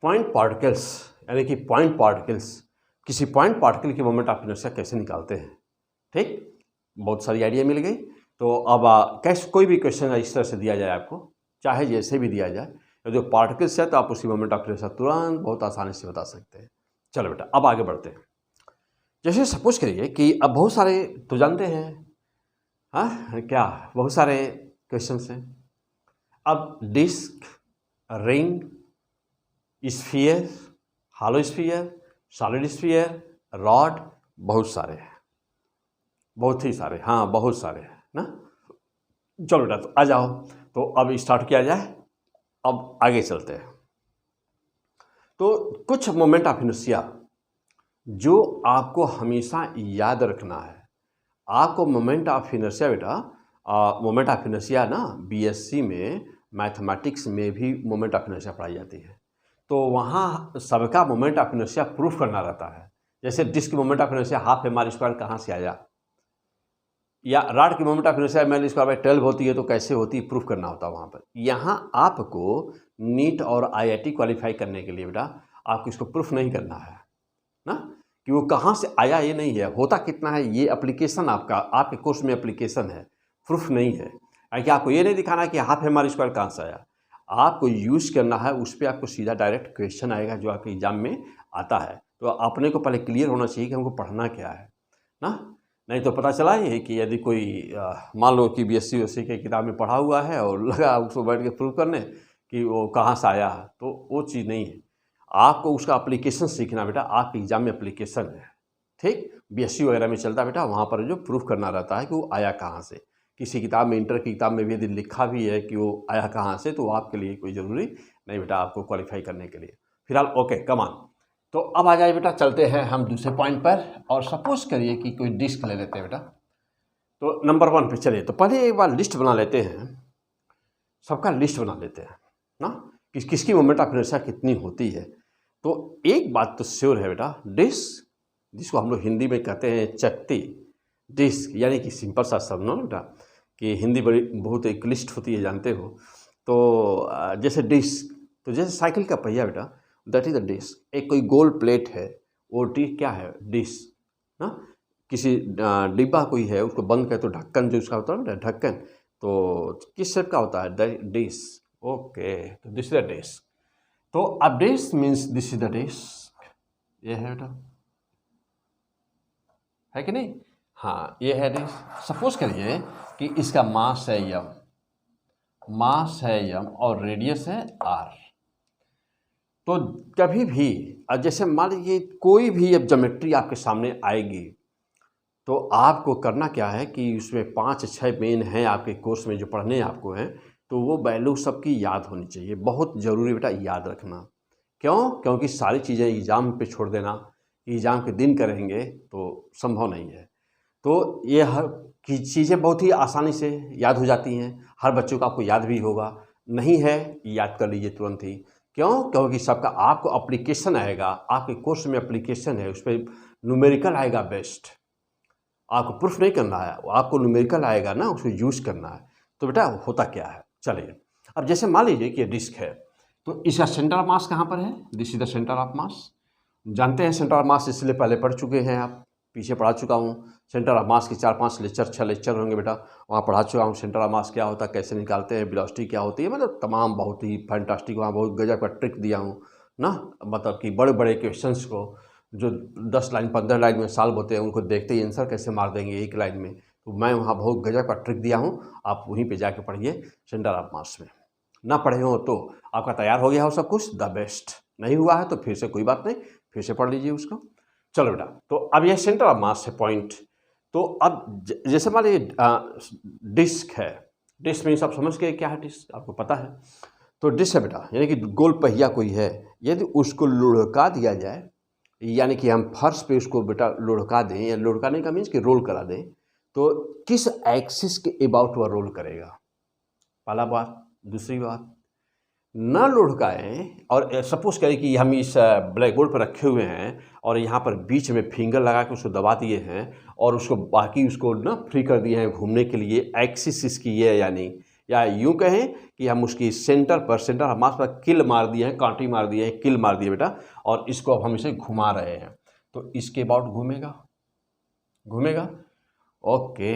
पॉइंट पार्टिकल्स, यानी कि पॉइंट पार्टिकल्स किसी पॉइंट पार्टिकल की मोमेंट ऑफ इनर्शिया कैसे निकालते हैं। ठीक, बहुत सारी आइडिया मिल गई। तो अब कैसे कोई भी क्वेश्चन इस तरह से दिया जाए आपको, चाहे जैसे भी दिया जाए, जो पार्टिकल्स है तो आप उसकी मोमेंट ऑफ इनर्शिया तुरंत बहुत आसानी से बता सकते हैं। चलो बेटा अब आगे बढ़ते हैं। जैसे सपोज करिए कि अब बहुत सारे तो जानते हैं, हाँ क्या, बहुत सारे क्वेश्चंस हैं। अब disc, ring, sphere, hollow sphere, solid sphere, rod, बहुत सारे हैं, बहुत ही सारे, हाँ बहुत सारे हैं ना। चलो बेटा तो आ जाओ, तो अब स्टार्ट किया जाए, अब आगे चलते हैं। तो कुछ मोमेंट ऑफ इनर्शिया जो आपको हमेशा याद रखना है। आपको मोमेंट ऑफ इनर्शिया बेटा, मोमेंट ऑफ इनर्शिया ना बीएससी में मैथमेटिक्स में भी मोमेंट ऑफ इनर्शिया पढ़ाई जाती है। तो वहाँ सबका मोमेंट ऑफ इनर्शिया प्रूफ करना रहता है। जैसे disc moment of inertia half M R square कहाँ से आया, या रॉड की moment of inertia M L square by 12 होती है तो कैसे होती है, प्रूफ करना होता है वहाँ पर। यहाँ आपको नीट और आईआईटी क्वालिफाई करने के लिए बेटा आपको इसको प्रूफ नहीं करना है ना, कि वो कहाँ से आया ये नहीं है, होता कितना है ये एप्लीकेशन आपका, आपके कोर्स में एप्लीकेशन है, प्रूफ नहीं है। कि आपको ये नहीं दिखाना कि हाफ एम आर स्क्वायर कहाँ से आया, आपको यूज करना है, उस पर आपको सीधा डायरेक्ट क्वेश्चन आएगा जो आपके एग्जाम में आता है। तो अपने को पहले क्लियर होना चाहिए कि हमको पढ़ना क्या है ना। नहीं तो पता चला ही है कि यदि कोई मान लो कि बीएससी ओसी के किताब में पढ़ा हुआ है और लगा उसको बैठ के प्रूव करने कि वो कहाँ से आया है, तो वो चीज़ नहीं है। आपको उसका एप्लीकेशन सीखना बेटा, आपके एग्जाम में एप्लीकेशन है। ठीक, बीएससी वगैरह में चलता बेटा, वहाँ पर जो प्रूफ करना रहता है कि वो आया कहाँ से। किसी किताब में, इंटर की किताब में भी यदि लिखा भी है कि वो आया कहाँ से, तो आपके लिए कोई ज़रूरी नहीं बेटा आपको क्वालिफाई करने के लिए। फिलहाल ओके कमान। तो अब आ जाए बेटा, चलते हैं हम दूसरे पॉइंट पर। और सपोज करिए कि कोई डिस्क ले लेते हैं बेटा, तो नंबर 1 पे चलिए। तो पहले एक बार लिस्ट बना लेते हैं, सबका लिस्ट बना लेते हैं ना, किसकी मोमेंट ऑफ इनर्शिया कितनी होती है। तो एक बात तो श्योर है बेटा, डिस्क जिसको हम लोग हिंदी में कहते हैं चकती, डिस्क यानी कि सिंपल सा शब्द ना बेटा, कि हिंदी बड़ी बहुत एक लिस्ट होती है जानते हो। तो जैसे डिस्क, तो जैसे साइकिल का पहिया बेटा, दैट इज द डिस्क। एक कोई गोल प्लेट है, वो डिस्क क्या है, डिस्क ना। किसी डिब्बा कोई है, उसको बंद करे तो ढक्कन जो उसका होता है ना ढक्कन, तो किस शेप का होता है, डिस्क। ओके, तो दिस इज द डिस्क। तो अब disc means this is the disc, ये है बेटा, है कि नहीं, हाँ ये है डिस्क। सपोज करिए कि इसका मास है यम, मास है यम और रेडियस है आर। तो कभी भी जैसे मान लीजिए कोई भी अब ज्योमेट्री आपके सामने आएगी, तो आपको करना क्या है कि उसमें 5-6 मेन हैं आपके कोर्स में जो पढ़ने आपको हैं, तो वो वैल्यू सबकी याद होनी चाहिए। बहुत ज़रूरी बेटा याद रखना। क्यों? क्योंकि सारी चीज़ें एग्ज़ाम पे छोड़ देना, एग्ज़ाम के दिन करेंगे तो संभव नहीं है। तो ये हर की चीज़ें बहुत ही आसानी से याद हो जाती हैं, हर बच्चों को आपको याद भी होगा। नहीं है याद कर लीजिए तुरंत ही। क्यों? क्योंकि सबका आपको एप्लीकेशन आएगा, आपके कोर्स में एप्लीकेशन है, उस पर न्यूमेरिकल आएगा बेस्ट। आपको प्रूफ नहीं करना है, आपको न्यूमेरिकल आएगा ना, उसको यूज करना है। तो बेटा होता क्या है, चलिए अब जैसे मान लीजिए कि डिस्क है, तो इसका सेंटर ऑफ मास कहाँ पर है, this is the centre of मास। जानते हैं सेंटर ऑफ मास, इसलिए पहले पढ़ चुके हैं आप, पीछे पढ़ा चुका हूँ। सेंटर ऑफ मास के 4-5 लेक्चर 6 लेक्चर होंगे बेटा, वहाँ पढ़ा चुका हूँ। सेंटर ऑफ मास क्या होता है, कैसे निकालते हैं, वेलोसिटी क्या होती है, मतलब तमाम बहुत ही फैंटास्टिक, वहाँ बहुत गजब का ट्रिक दिया हूँ ना। मतलब कि बड़े बड़े क्वेश्चंस को जो 10 लाइन 15 लाइन में सॉल्व होते हैं, उनको देखते ही आंसर कैसे मार देंगे एक लाइन में, तो मैं वहाँ बहुत गजब का ट्रिक दिया हूँ। आप वहीं पे जाके पढ़िए सेंटर ऑफ मास में। ना पढ़े हो तो आपका तैयार हो गया हो सब कुछ, द बेस्ट। नहीं हुआ है तो फिर से कोई बात नहीं, फिर से पढ़ लीजिए उसको। चलो बेटा, तो अब यह सेंटर ऑफ मास है पॉइंट। तो अब जैसे मान लीजिए डिस्क है, डिस्क मीन्स आप समझ गए क्या है डिस्क, आपको पता है। तो डिस्क है बेटा, यानी कि गोल पहिया कोई है, यदि उसको लुढ़का दिया जाए, यानी कि हम फर्श पे उसको बेटा लुढ़का दें, या लुढ़काने का मीन्स कि रोल करा दें, तो किस एक्सिस के अबाउट वह रोल करेगा, पहला बात। दूसरी बात, न लुढ़काएं, और सपोज करें कि हम इस ब्लैक बोर्ड पर रखे हुए हैं और यहाँ पर बीच में फिंगर लगा के उसको दबा दिए हैं और उसको बाकी उसको ना फ्री कर दिए हैं घूमने के लिए, एक्सिस इसकी ये, यानी या यूँ कहें कि हम उसकी सेंटर पर, सेंटर ऑफ मास पर किल मार दिए हैं, कांटी मार दिए हैं, किल मार दिए बेटा, और इसको अब हम इसे घुमा रहे हैं। तो इसके अबाउट घूमेगा, घूमेगा। ओके,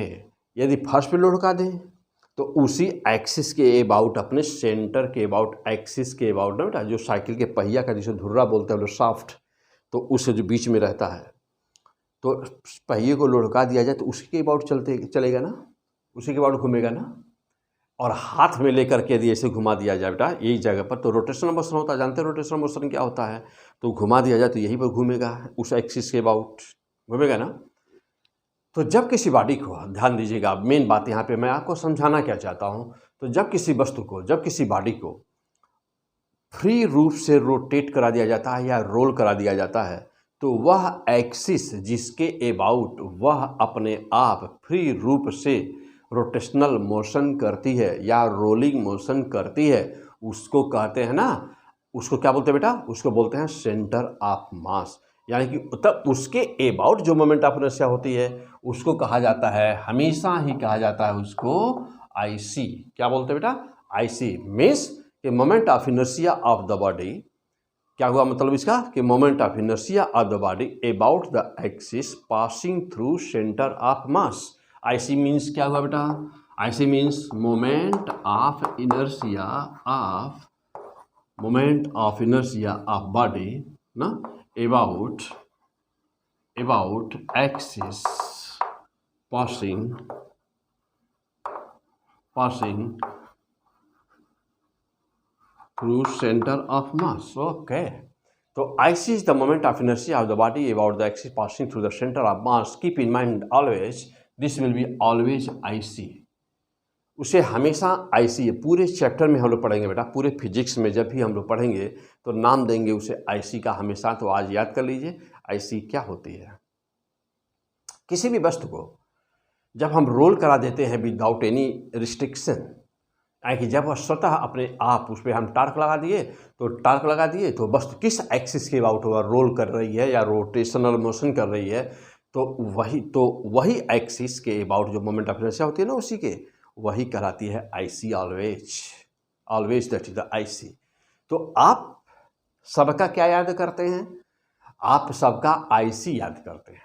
यदि फर्स्ट पे लुढ़का दें तो उसी एक्सिस के अबाउट, अपने सेंटर के अबाउट, एक्सिस के अबाउट ना बेटा, जो साइकिल के पहिया का जिसे धुर्रा बोलते हैं, शाफ्ट, तो उससे जो बीच में रहता है, तो पहिए को लुढ़का दिया जाए तो उसी के अबाउट चलेगा ना, उसी के अबाउट घूमेगा ना। और हाथ में लेकर के यदि ऐसे घुमा दिया जाए बेटा यही जगह पर, तो रोटेशनल मोशन होता है, जानते हैं रोटेशनल मोशन क्या होता है, तो घुमा दिया जाए तो यहीं पर घूमेगा, उस एक्सिस के अबाउट घूमेगा ना। तो जब किसी बॉडी को, ध्यान दीजिएगा, मेन बात यहाँ पे मैं आपको समझाना क्या चाहता हूँ, तो जब किसी वस्तु को, जब किसी बॉडी को फ्री रूप से रोटेट करा दिया जाता है या रोल करा दिया जाता है, तो वह एक्सिस जिसके अबाउट वह अपने आप फ्री रूप से रोटेशनल मोशन करती है या रोलिंग मोशन करती है, उसको कहते हैं ना, उसको क्या बोलते हैं बेटा, उसको बोलते हैं सेंटर ऑफ मास। यानी कि तब उसके अबाउट जो मोमेंट ऑफ इनर्शिया होती है उसको कहा जाता है, हमेशा ही कहा जाता है उसको आईसी। क्या बोलते हैं बेटा, आईसी। मीन्स कि moment of inertia of the body, क्या हुआ मतलब इसका, कि moment of inertia of the body about the axis passing through centre of mass. IC means क्या हुआ बेटा, IC means moment of inertia of, moment of inertia of body ना, about axis passing through center of mass. Okay, so IC is the moment of inertia of the body about the axis passing through the center of mass. Keep in mind always this will be always IC. उसे हमेशा IC है। पूरे chapter में हम लोग पढ़ेंगे बेटा, पूरे फिजिक्स में जब भी हम लोग पढ़ेंगे तो नाम देंगे उसे आईसी का हमेशा। तो आज याद कर लीजिए आईसी क्या होती है। किसी भी वस्तु को जब हम रोल करा देते हैं विदाउट एनी रिस्ट्रिक्शन, यानी कि जब वह स्वतः अपने आप उस पर हम टार्क लगा दिए तो वस्तु किस एक्सिस के अबाउट वह रोल कर रही है या रोटेशनल मोशन कर रही है, तो वही एक्सिस के अबाउट जो मोमेंट ऑफ इनर्शिया होती है ना, उसी के वही कहलाती है IC. Always that is the IC. तो आप सबका क्या याद करते हैं, आप सबका आईसी याद करते हैं।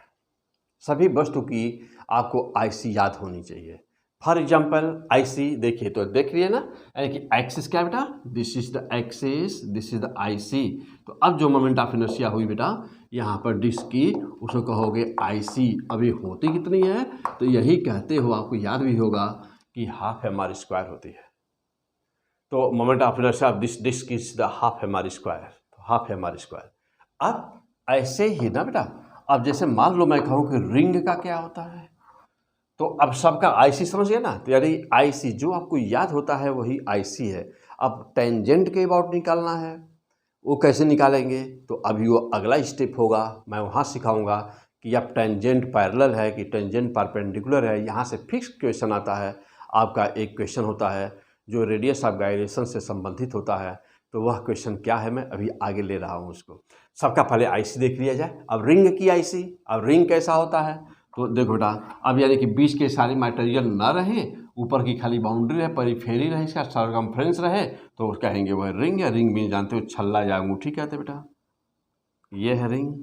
सभी वस्तु की आपको आईसी याद होनी चाहिए। फॉर एग्जाम्पल आईसी देखिए, तो देख रही है ना, यानी कि एक्सिस क्या है बेटा, this is the axis, this is the IC. तो अब जो मोमेंट ऑफ इनर्शिया हुई बेटा यहाँ पर डिस्क की, उसको कहोगे आईसी। अभी होती कितनी है, तो यही कहते हो, आपको याद भी होगा कि हाफ एम आर स्क्वायर होती है। तो moment of inertia of this disc is the half M R square, तो हाफ एम आर स्क्वायर। अब ऐसे ही ना बेटा, अब जैसे मान लो मैं कहूँ कि रिंग का क्या होता है, तो अब सबका आईसी समझ गया ना। तो यानी आईसी जो आपको याद होता है वही आईसी है। अब टेंजेंट के अबाउट निकालना है, वो कैसे निकालेंगे, तो अभी वो अगला स्टेप होगा, मैं वहाँ सिखाऊंगा कि अब टेंजेंट पैरेलल है कि टेंजेंट परपेंडिकुलर है। यहाँ से फिक्स क्वेश्चन आता है आपका। एक क्वेश्चन होता है जो रेडियस ऑफ गायरेशन से संबंधित होता है, तो वह क्वेश्चन क्या है मैं अभी आगे ले रहा हूँ उसको। सबका पहले आईसी देख लिया जाए। अब रिंग की आईसी, अब रिंग कैसा होता है, तो देखो बेटा, अब यानी कि बीच के सारी मटेरियल ना रहे, ऊपर की खाली बाउंड्री रहे, परिफेरी रहे, इसका सर्कमफ्रेंस रहे, तो कहेंगे वह रिंग है। रिंग भी जानते हो छल्ला या अंगूठी कहते बेटा, ये है रिंग।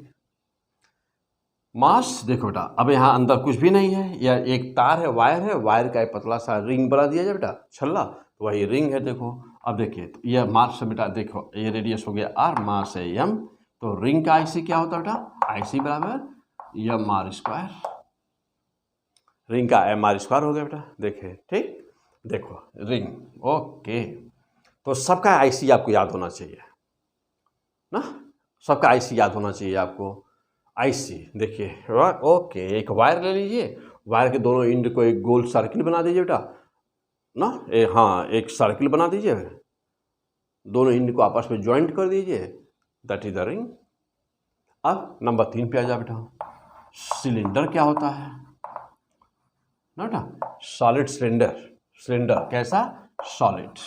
मास देखो बेटा, अब यहाँ अंदर कुछ भी नहीं है, या एक तार है, वायर का एक पतला सा रिंग बना दिया जाए बेटा, छल्ला, तो वही रिंग है। देखो अब देखिए, तो यह मास है बेटा, देखो ये रेडियस हो गया आर, मास है एम, तो रिंग का आईसी क्या होता है बेटा, आईसी बराबर एम आर स्क्वायर। रिंग का एम आर स्क्वायर हो गया बेटा, देखिए ठीक, देखो रिंग। ओके, तो सबका आईसी आपको याद होना चाहिए ना, सबका आईसी याद होना चाहिए आपको। आईसी देखिए, ओके, एक वायर ले लीजिए, वायर के दोनों एंड को एक गोल सर्किल बना दीजिए बेटा ना, हाँ एक सर्किल बना दीजिए, दोनों एंड को आपस में ज्वाइंट कर दीजिए, दैट इज द रिंग। अब नंबर 3 पे आ जाए बेटा, सिलेंडर क्या होता है ना बेटा, सॉलिड सिलेंडर। सिलेंडर कैसा, सॉलिड।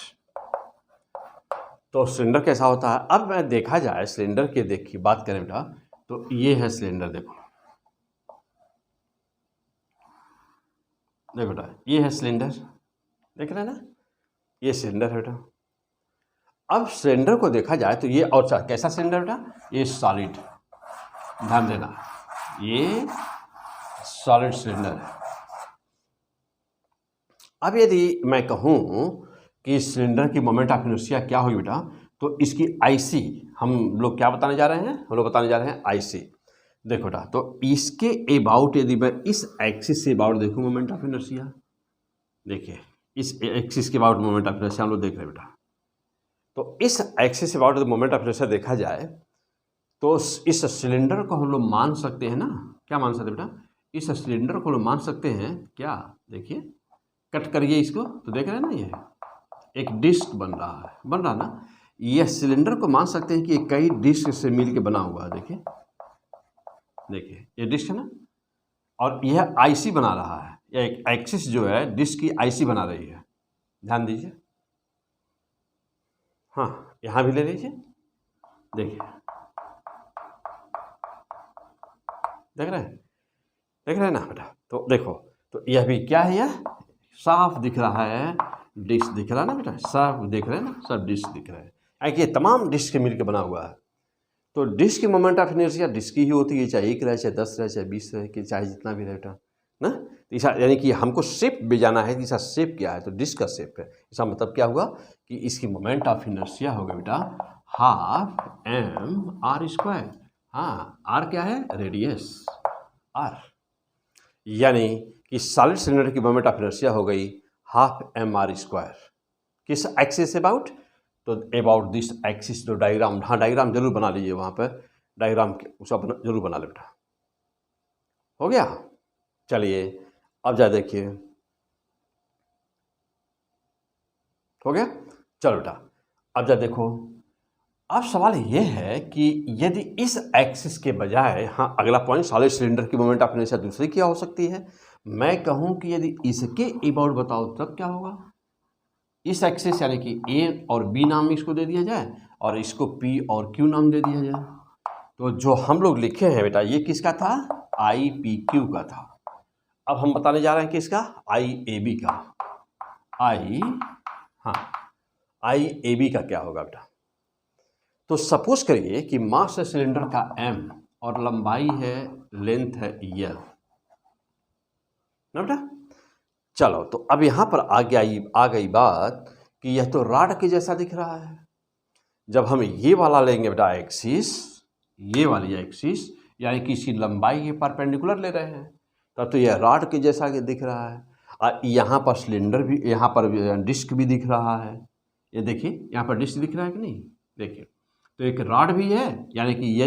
तो सिलेंडर कैसा होता है, अब मैं देखा जाए सिलेंडर के देखिए बात करें बेटा, तो ये है सिलेंडर। देखो देखो बेटा, ये है सिलेंडर, देख रहे हैं ना, ये सिलेंडर है बेटा। अब सिलेंडर को देखा जाए तो ये और कैसा सिलेंडर बेटा, ये सॉलिड, ध्यान देना, ये सॉलिड सिलेंडर है। अब यदि मैं कहूँ कि सिलेंडर की मोमेंट ऑफ इनर्शिया क्या होगी बेटा, तो इसकी आईसी हम लोग क्या बताने जा रहे हैं, हम लोग बताने जा रहे हैं आईसी। देखो बेटा, तो इसके अबाउट यदि मैं इस एक्सिस से अबाउट देखूँ मोमेंट ऑफ इनर्शिया, देखिए इस एक्सिस के अबाउट मोमेंट ऑफ इनर्शिया हम लोग देख रहे हैं बेटा। तो इस axis say about moment of inertia देखा जाए तो इस सिलेंडर को हम लोग मान सकते हैं ना, क्या मान सकते हैं बेटा, इस सिलेंडर को हम लोग मान सकते हैं क्या, देखिए कट करिए इसको तो देख रहे हैं ना, ये एक डिस्क बन रहा ना, यह सिलेंडर को मान सकते हैं कि कई डिस्क से मिल के बना हुआ है। देखिए ये डिस्क है ना, और यह आईसी बना रहा है, यह एक एक्सिस जो है डिस्क की आईसी बना रही है। ध्यान दीजिए, हाँ यहाँ भी ले लीजिए, देखिए देख रहे हैं ना बेटा। तो देखो, तो यह भी क्या है, यह साफ दिख रहा है, डिस्क दिख रहा है ना बेटा, साफ देख रहे हैं ना, सब डिस्क दिख रहा है, यानी कि तमाम डिस्क के मिलकर बना हुआ है। तो डिस्क की मोमेंट ऑफ इनर्शिया डिस्क की ही होती है, चाहे 1 रहे, चाहे 10 रहे, चाहे 20 रहे, कि चाहे जितना भी रहे बेटा ना। तो ऐसा यानी कि हमको शेप भी जाना है कि इसका शेप क्या है, तो डिस्क का शेप है। इसका मतलब क्या हुआ कि इसकी मोमेंट ऑफ इनर्शिया होगा बेटा हाफ एम आर स्क्वायर। हाँ, आर क्या है, रेडियस आर, यानी कि सॉलिड सिलेंडर की मोमेंट ऑफ इनर्शिया हो गई हाफ एम आर स्क्वायर। किस एक्सिस अबाउट, तो अबाउट दिस एक्सिस। जो डायग्राम, हाँ डायग्राम जरूर बना लीजिए, वहाँ पर डायग्राम उसका जरूर बना ले बेटा। हो गया, चलिए अब जा देखिए, हो गया, चलो बेटा अब जा देखो। अब सवाल ये है कि यदि इस एक्सिस के बजाय, हाँ अगला पॉइंट, सॉलिड सिलेंडर की मोमेंट ऑफ इनर्शिया दूसरी क्या हो सकती है। मैं कहूँ कि यदि इसके अबाउट बताओ तब क्या होगा। इस एक्सिस यानी कि ए और बी नाम इसको दे दिया जाए और इसको पी और क्यू नाम दे दिया जाए। तो जो हम लोग लिखे हैं बेटा, ये किसका था, आई पी क्यू का था। अब हम बताने जा रहे हैं किसका, आई ए बी का। आई ए बी का क्या होगा बेटा। तो सपोज करिए कि मास है सिलेंडर का m और लंबाई है, लेंथ है l ना बेटा। चलो, तो अब यहाँ पर आ गई बात कि यह तो रॉड के जैसा दिख रहा है। जब हम ये वाला लेंगे बेटा एक्सिस, ये वाली एक्सिस, यानी कि इसकी लंबाई के परपेंडिकुलर ले रहे हैं, तब तो यह रॉड के जैसा दिख रहा है। और यहाँ पर सिलेंडर भी, यहाँ पर डिस्क भी दिख रहा है। ये देखिए यहाँ पर डिस्क दिख रहा है कि नहीं, देखिए तो एक रॉड भी है, यानी कि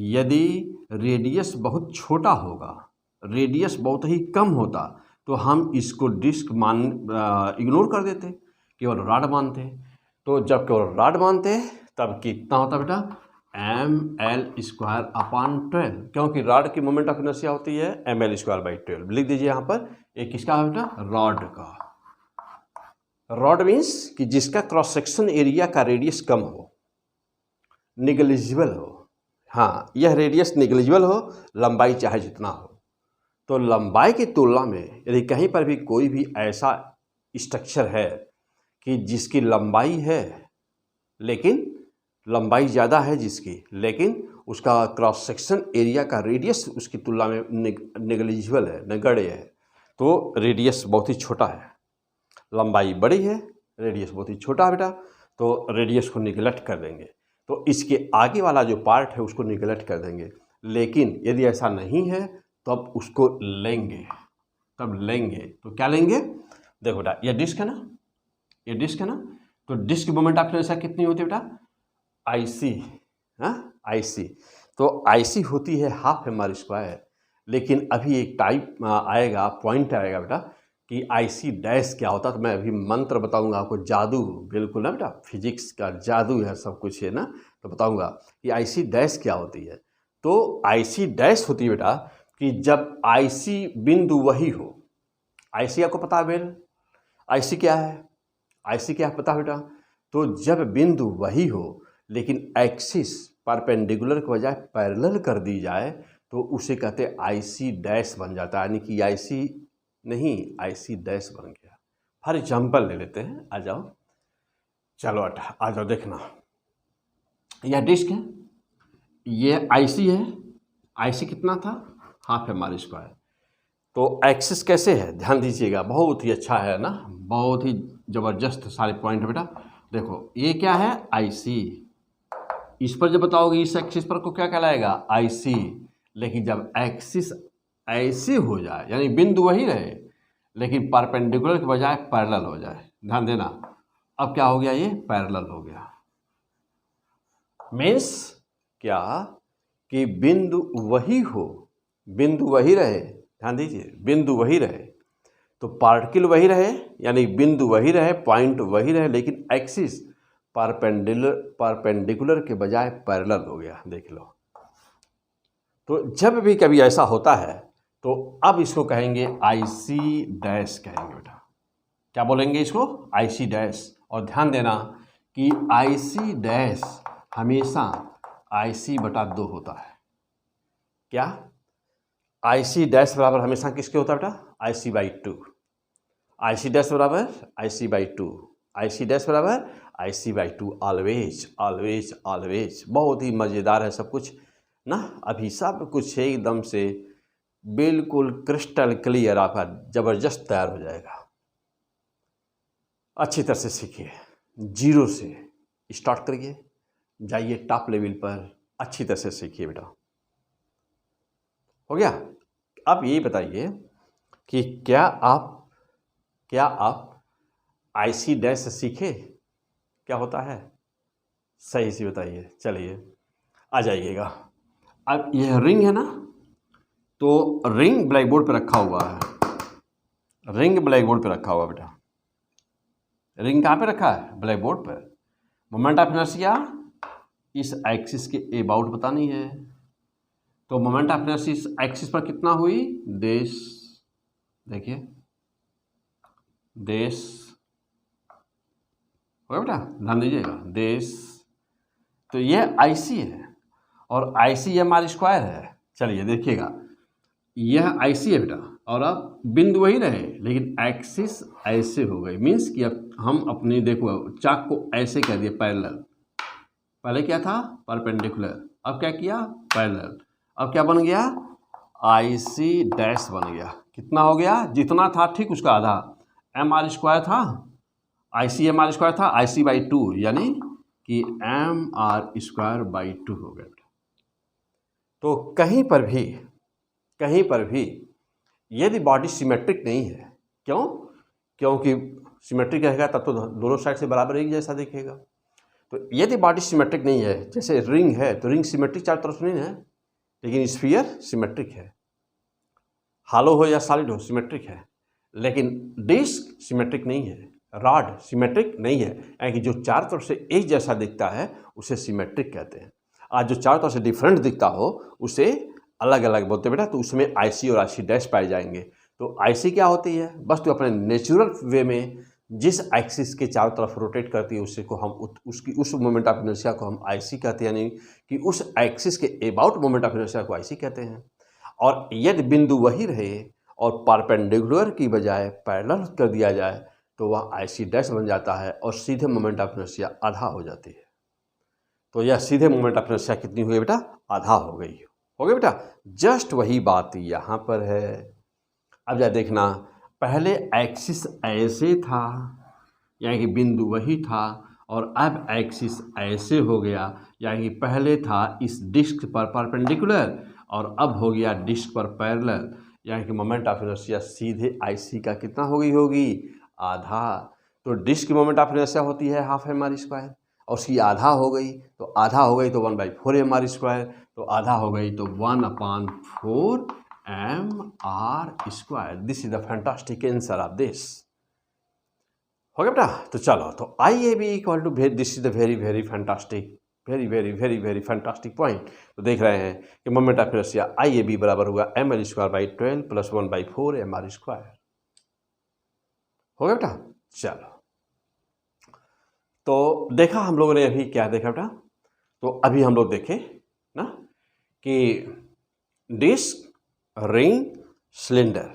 यदि रेडियस बहुत छोटा होगा, रेडियस बहुत ही कम होता, तो हम इसको डिस्क इग्नोर कर देते, केवल रॉड मानते। तो जब केवल रॉड मानते तब कितना होता बेटा, ml²/12, क्योंकि रॉड की मोमेंट ऑफ इनर्शिया होती है ml²/12। लिख दीजिए यहाँ पर, एक किसका है बेटा, रॉड का। रॉड मीन्स कि जिसका क्रॉस सेक्शन एरिया का रेडियस कम हो, निगलिजिबल हो। हाँ, यह रेडियस निगलिजिबल हो, लंबाई चाहे जितना हो। तो लंबाई की तुलना में यदि कहीं पर भी कोई भी ऐसा स्ट्रक्चर है कि जिसकी लंबाई है, लेकिन लंबाई ज़्यादा है जिसकी, लेकिन उसका क्रॉस सेक्शन एरिया का रेडियस उसकी तुलना में निगलिजिबल है, नगण्य है, तो रेडियस बहुत ही छोटा है, लंबाई बड़ी है, रेडियस बहुत ही छोटा है बेटा, तो रेडियस को निगलेक्ट कर देंगे। तो इसके आगे वाला जो पार्ट है उसको निगलेक्ट कर देंगे। लेकिन यदि ऐसा नहीं है तब उसको लेंगे, तो क्या लेंगे, देखो बेटा ये डिस्क है ना, ये डिस्क है ना, तो डिस्क की मोमेंट ऑफ इनर्शिया कितनी होती है बेटा, आईसी, आईसी। तो आईसी होती है हाफ एम आर स्क्वायर। लेकिन अभी एक टाइप आएगा, पॉइंट आएगा बेटा कि आईसी डैश क्या होता है। तो मैं अभी मंत्र बताऊंगा आपको, जादू बिल्कुल ना बेटा, फिजिक्स का जादू है सब कुछ है ना, तो बताऊंगा कि आईसी डैश क्या होती है। तो आईसी डैश होती है बेटा कि जब आईसी बिंदु वही हो, आईसी आपको पता है बेल, आईसी क्या है, आईसी क्या है पता बेटा। तो जब बिंदु वही हो लेकिन एक्सिस परपेंडिकुलर के बजाय पैरेलल कर दी जाए तो उसे कहते हैं आईसी डैश बन जाता है, यानी कि आईसी नहीं, आईसी डैश बन गया। फॉर एग्जाम्पल ले लेते हैं, आ जाओ, चलो आ जाओ, देखना यह डिस्क है, ये आईसी है, IC कितना था, हाफ mr²। तो एक्सिस कैसे है ध्यान दीजिएगा, बहुत ही अच्छा है ना, बहुत ही ज़बरदस्त सारे पॉइंट है बेटा। देखो ये क्या है IC, इस पर जब बताओगे इस एक्सिस पर को क्या कहलाएगा IC, लेकिन जब एक्सिस ऐसे हो जाए यानी बिंदु वही रहे लेकिन परपेंडिकुलर के बजाय पैरेलल हो जाए, ध्यान देना, अब क्या हो गया, ये पैरेलल हो गया। मीन्स क्या कि बिंदु वही हो, बिंदु वही रहे, ध्यान दीजिए बिंदु वही रहे तो पार्टिकल वही रहे यानी बिंदु वही रहे, पॉइंट वही रहे, लेकिन एक्सिस परपेंडिकुलर के बजाय पैरेलल हो गया। देख लो, तो जब भी कभी ऐसा होता है तो अब इसको कहेंगे IC डैश कहेंगे बेटा। क्या बोलेंगे इसको, IC डैश। और ध्यान देना कि IC डैश हमेशा IC/2 होता है। क्या, IC डैश बराबर हमेशा किसके होता है बेटा, IC/2। IC डैश बराबर IC/2, IC डैश बराबर IC/2, ऑलवेज ऑलवेज ऑलवेज। बहुत ही मज़ेदार है सब कुछ ना, अभी सब कुछ एकदम से बिल्कुल क्रिस्टल क्लियर आपका ज़बरदस्त तैयार हो जाएगा। अच्छी तरह से सीखिए, जीरो से स्टार्ट करिए, जाइए टॉप लेवल पर, अच्छी तरह से सीखिए बेटा। हो गया। अब ये बताइए कि क्या आप IC डैश सीखे, क्या होता है, सही से बताइए। चलिए आ जाइएगा। अब यह रिंग है ना, तो रिंग ब्लैक बोर्ड पर रखा हुआ है, रिंग ब्लैक बोर्ड पर रखा हुआ बेटा। रिंग कहाँ पे रखा है, ब्लैक बोर्ड पर। मोमेंट ऑफ इनर्शिया इस एक्सिस के अबाउट बतानी है, तो मोमेंट ऑफ इनर्शिया इस एक्सिस पर कितना हुई, देश, देखिए देश हो बेटा, ध्यान दीजिएगा, देश। तो यह IC है और IC mr² है। चलिए देखिएगा, यह IC है बेटा और अब बिंदु वही रहे लेकिन एक्सिस ऐसे हो गई, मीन्स कि अब हम अपनी देखो चाक को ऐसे कर दिए पैरेलल, पहले क्या था परपेंडिकुलर, अब क्या किया पैरेलल, अब क्या बन गया IC डैश बन गया। कितना हो गया, जितना था ठीक उसका आधा, mr² था, IC mr² था, IC/2 यानी कि mr²/2 हो गया। तो कहीं पर भी यदि बॉडी सिमेट्रिक नहीं है, क्यों, क्योंकि सिमेट्रिक रहेगा तब तो दोनों साइड से बराबर एक जैसा दिखेगा। तो यदि बॉडी सिमेट्रिक नहीं है, जैसे रिंग है तो रिंग सिमेट्रिक चारों तरफ से नहीं है, लेकिन स्फीयर सिमेट्रिक है, हालो हो या सॉलिड हो सिमेट्रिक है, लेकिन डिस्क सिमेट्रिक नहीं है, रॉड सिमेट्रिक नहीं है, यानी कि जो चारों तरफ से एक जैसा दिखता है उसे सिमेट्रिक कहते हैं। आज जो चारों तरफ से डिफरेंट दिखता हो उसे अलग अलग बोलते हैं बेटा, तो उसमें IC और IC डैश पाए जाएंगे। तो IC क्या होती है, बस तो अपने नेचुरल वे में जिस एक्सिस के चारों तरफ रोटेट करती है उसी को हम उस मोमेंट ऑफ इनर्शिया को हम IC कहते हैं, यानी कि उस एक्सिस के अबाउट मोमेंट ऑफ इनर्शिया को IC कहते हैं। और यदि बिंदु वही रहे और परपेंडिकुलर की बजाय पैरेलल कर दिया जाए तो वह IC डैश बन जाता है और सीधे मोमेंट ऑफ इनर्शिया आधा हो जाती है। तो यह सीधे मोमेंट ऑफ इनर्शिया कितनी हुई बेटा, आधा हो गई, हो गया बेटा। जस्ट वही बात यहाँ पर है। अब जा देखना, पहले एक्सिस ऐसे था यानी कि बिंदु वही था और अब एक्सिस ऐसे हो गया, यानी कि पहले था इस डिस्क पर परपेंडिकुलर और अब हो गया डिस्क पर पैरेलल, यानी कि मोमेंट ऑफ इनर्शिया सीधे IC का कितना हो गई होगी, आधा। तो डिस्क की मोमेंट ऑफ इनर्शिया होती है हाफ mr² और उसकी आधा हो गई, तो आधा हो गई तो 1/4 mr², तो आधा हो गई तो 1/4 mr²। This is the fantastic answer of this. हो गया बेटा। तो चलो, तो IAB equal to this is the very very fantastic, very very very very fantastic point. तो देख रहे हैं कि मोमेंट ऑफ इनर्शिया IAB बराबर हुआ ml²/12 + 1/4 mr²। हो गया बेटा। चलो, तो देखा हम लोगों ने अभी क्या देखा बेटा, तो अभी हम लोग देखे ना कि disc, ring, cylinder,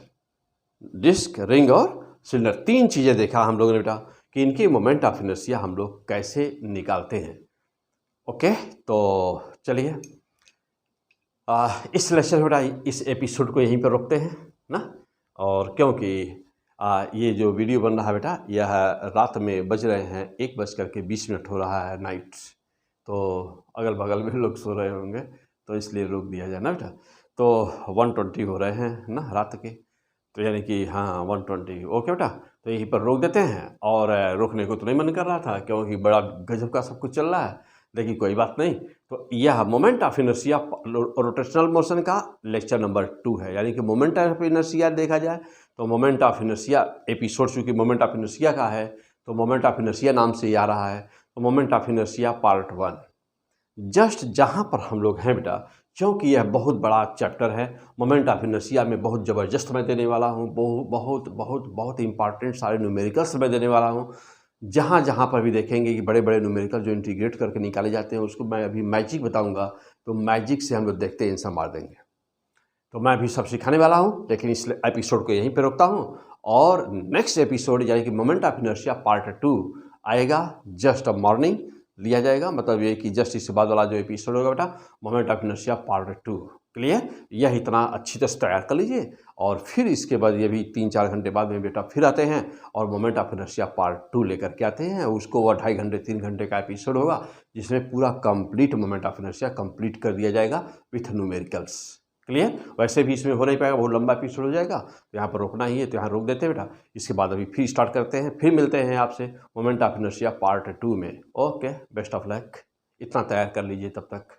disc, ring और सिलेंडर, तीन चीज़ें देखा हम लोगों ने बेटा कि इनके मोमेंट ऑफ इनर्शिया हम लोग कैसे निकालते हैं। ओके, तो चलिए इस लेक्चर में बेटा इस एपिसोड को यहीं पर रोकते हैं ना, और क्योंकि ये जो वीडियो बन रहा है बेटा यह रात में बज रहे हैं 1:20 हो रहा है नाइट, तो अगल बगल में लोग सो रहे होंगे तो इसलिए रोक दिया जाए ना बेटा। तो 1:20 हो रहे हैं ना रात के, तो यानी कि हाँ 1:20 ओके बेटा, तो यहीं पर रोक देते हैं। और रोकने को तो नहीं मन कर रहा था क्योंकि बड़ा गजब का सब कुछ चल रहा है, लेकिन कोई बात नहीं। तो यह moment of inertia rotational motion का लेक्चर नंबर 2 है, यानी कि मोमेंट ऑफ इनर्शिया देखा जाए तो मोमेंट ऑफ इनर्शिया एपिसोड चूँकि मोमेंट ऑफ इनर्शिया का है तो मोमेंट ऑफ इनर्शिया नाम से ही आ रहा है। तो moment of inertia part 1 just जहाँ पर हम लोग हैं बेटा, क्योंकि यह बहुत बड़ा चैप्टर है, मोमेंट ऑफ इनर्शिया में बहुत ज़बरदस्त मैं देने वाला हूँ, बहुत बहुत बहुत इंपॉर्टेंट सारे न्यूमेरिकल्स मैं देने वाला हूँ। जहाँ जहाँ पर भी देखेंगे कि बड़े बड़े न्यूमेरिकल जो इंटीग्रेट करके निकाले जाते हैं उसको मैं अभी मैजिक बताऊँगा, तो मैजिक से हम लोग देखते हैं आंसर मार देंगे। तो मैं अभी सब सिखाने वाला हूँ, लेकिन इस एपिसोड को यहीं पर रोकता हूँ। और नेक्स्ट एपिसोड यानी कि मोमेंट ऑफ इनर्शिया पार्ट 2 आएगा जस्ट अ मॉर्निंग लिया जाएगा, मतलब ये कि जस्ट इसके बाद वाला जो एपिसोड होगा बेटा moment of inertia part 2। Clear? यह इतना अच्छी तरह से तैयार कर लीजिए, और फिर इसके बाद ये भी 3-4 घंटे बाद में बेटा फिर आते हैं और मोमेंट ऑफ इनर्शिया पार्ट 2 लेकर के आते हैं। उसको वह 2.5 घंटे 3 घंटे का एपिसोड होगा जिसमें पूरा complete moment of inertia complete कर दिया जाएगा विथ न्यूमेरिकल्स। क्लियर? वैसे भी इसमें हो नहीं पाएगा, बहुत लंबा एपिसोड हो जाएगा, तो यहाँ पर रोकना ही है, तो यहाँ रोक देते हैं बेटा। इसके बाद अभी फिर स्टार्ट करते हैं, फिर मिलते हैं आपसे मोमेंट ऑफ इनर्शिया पार्ट 2 में। ओके, बेस्ट ऑफ लक, इतना तैयार कर लीजिए तब तक।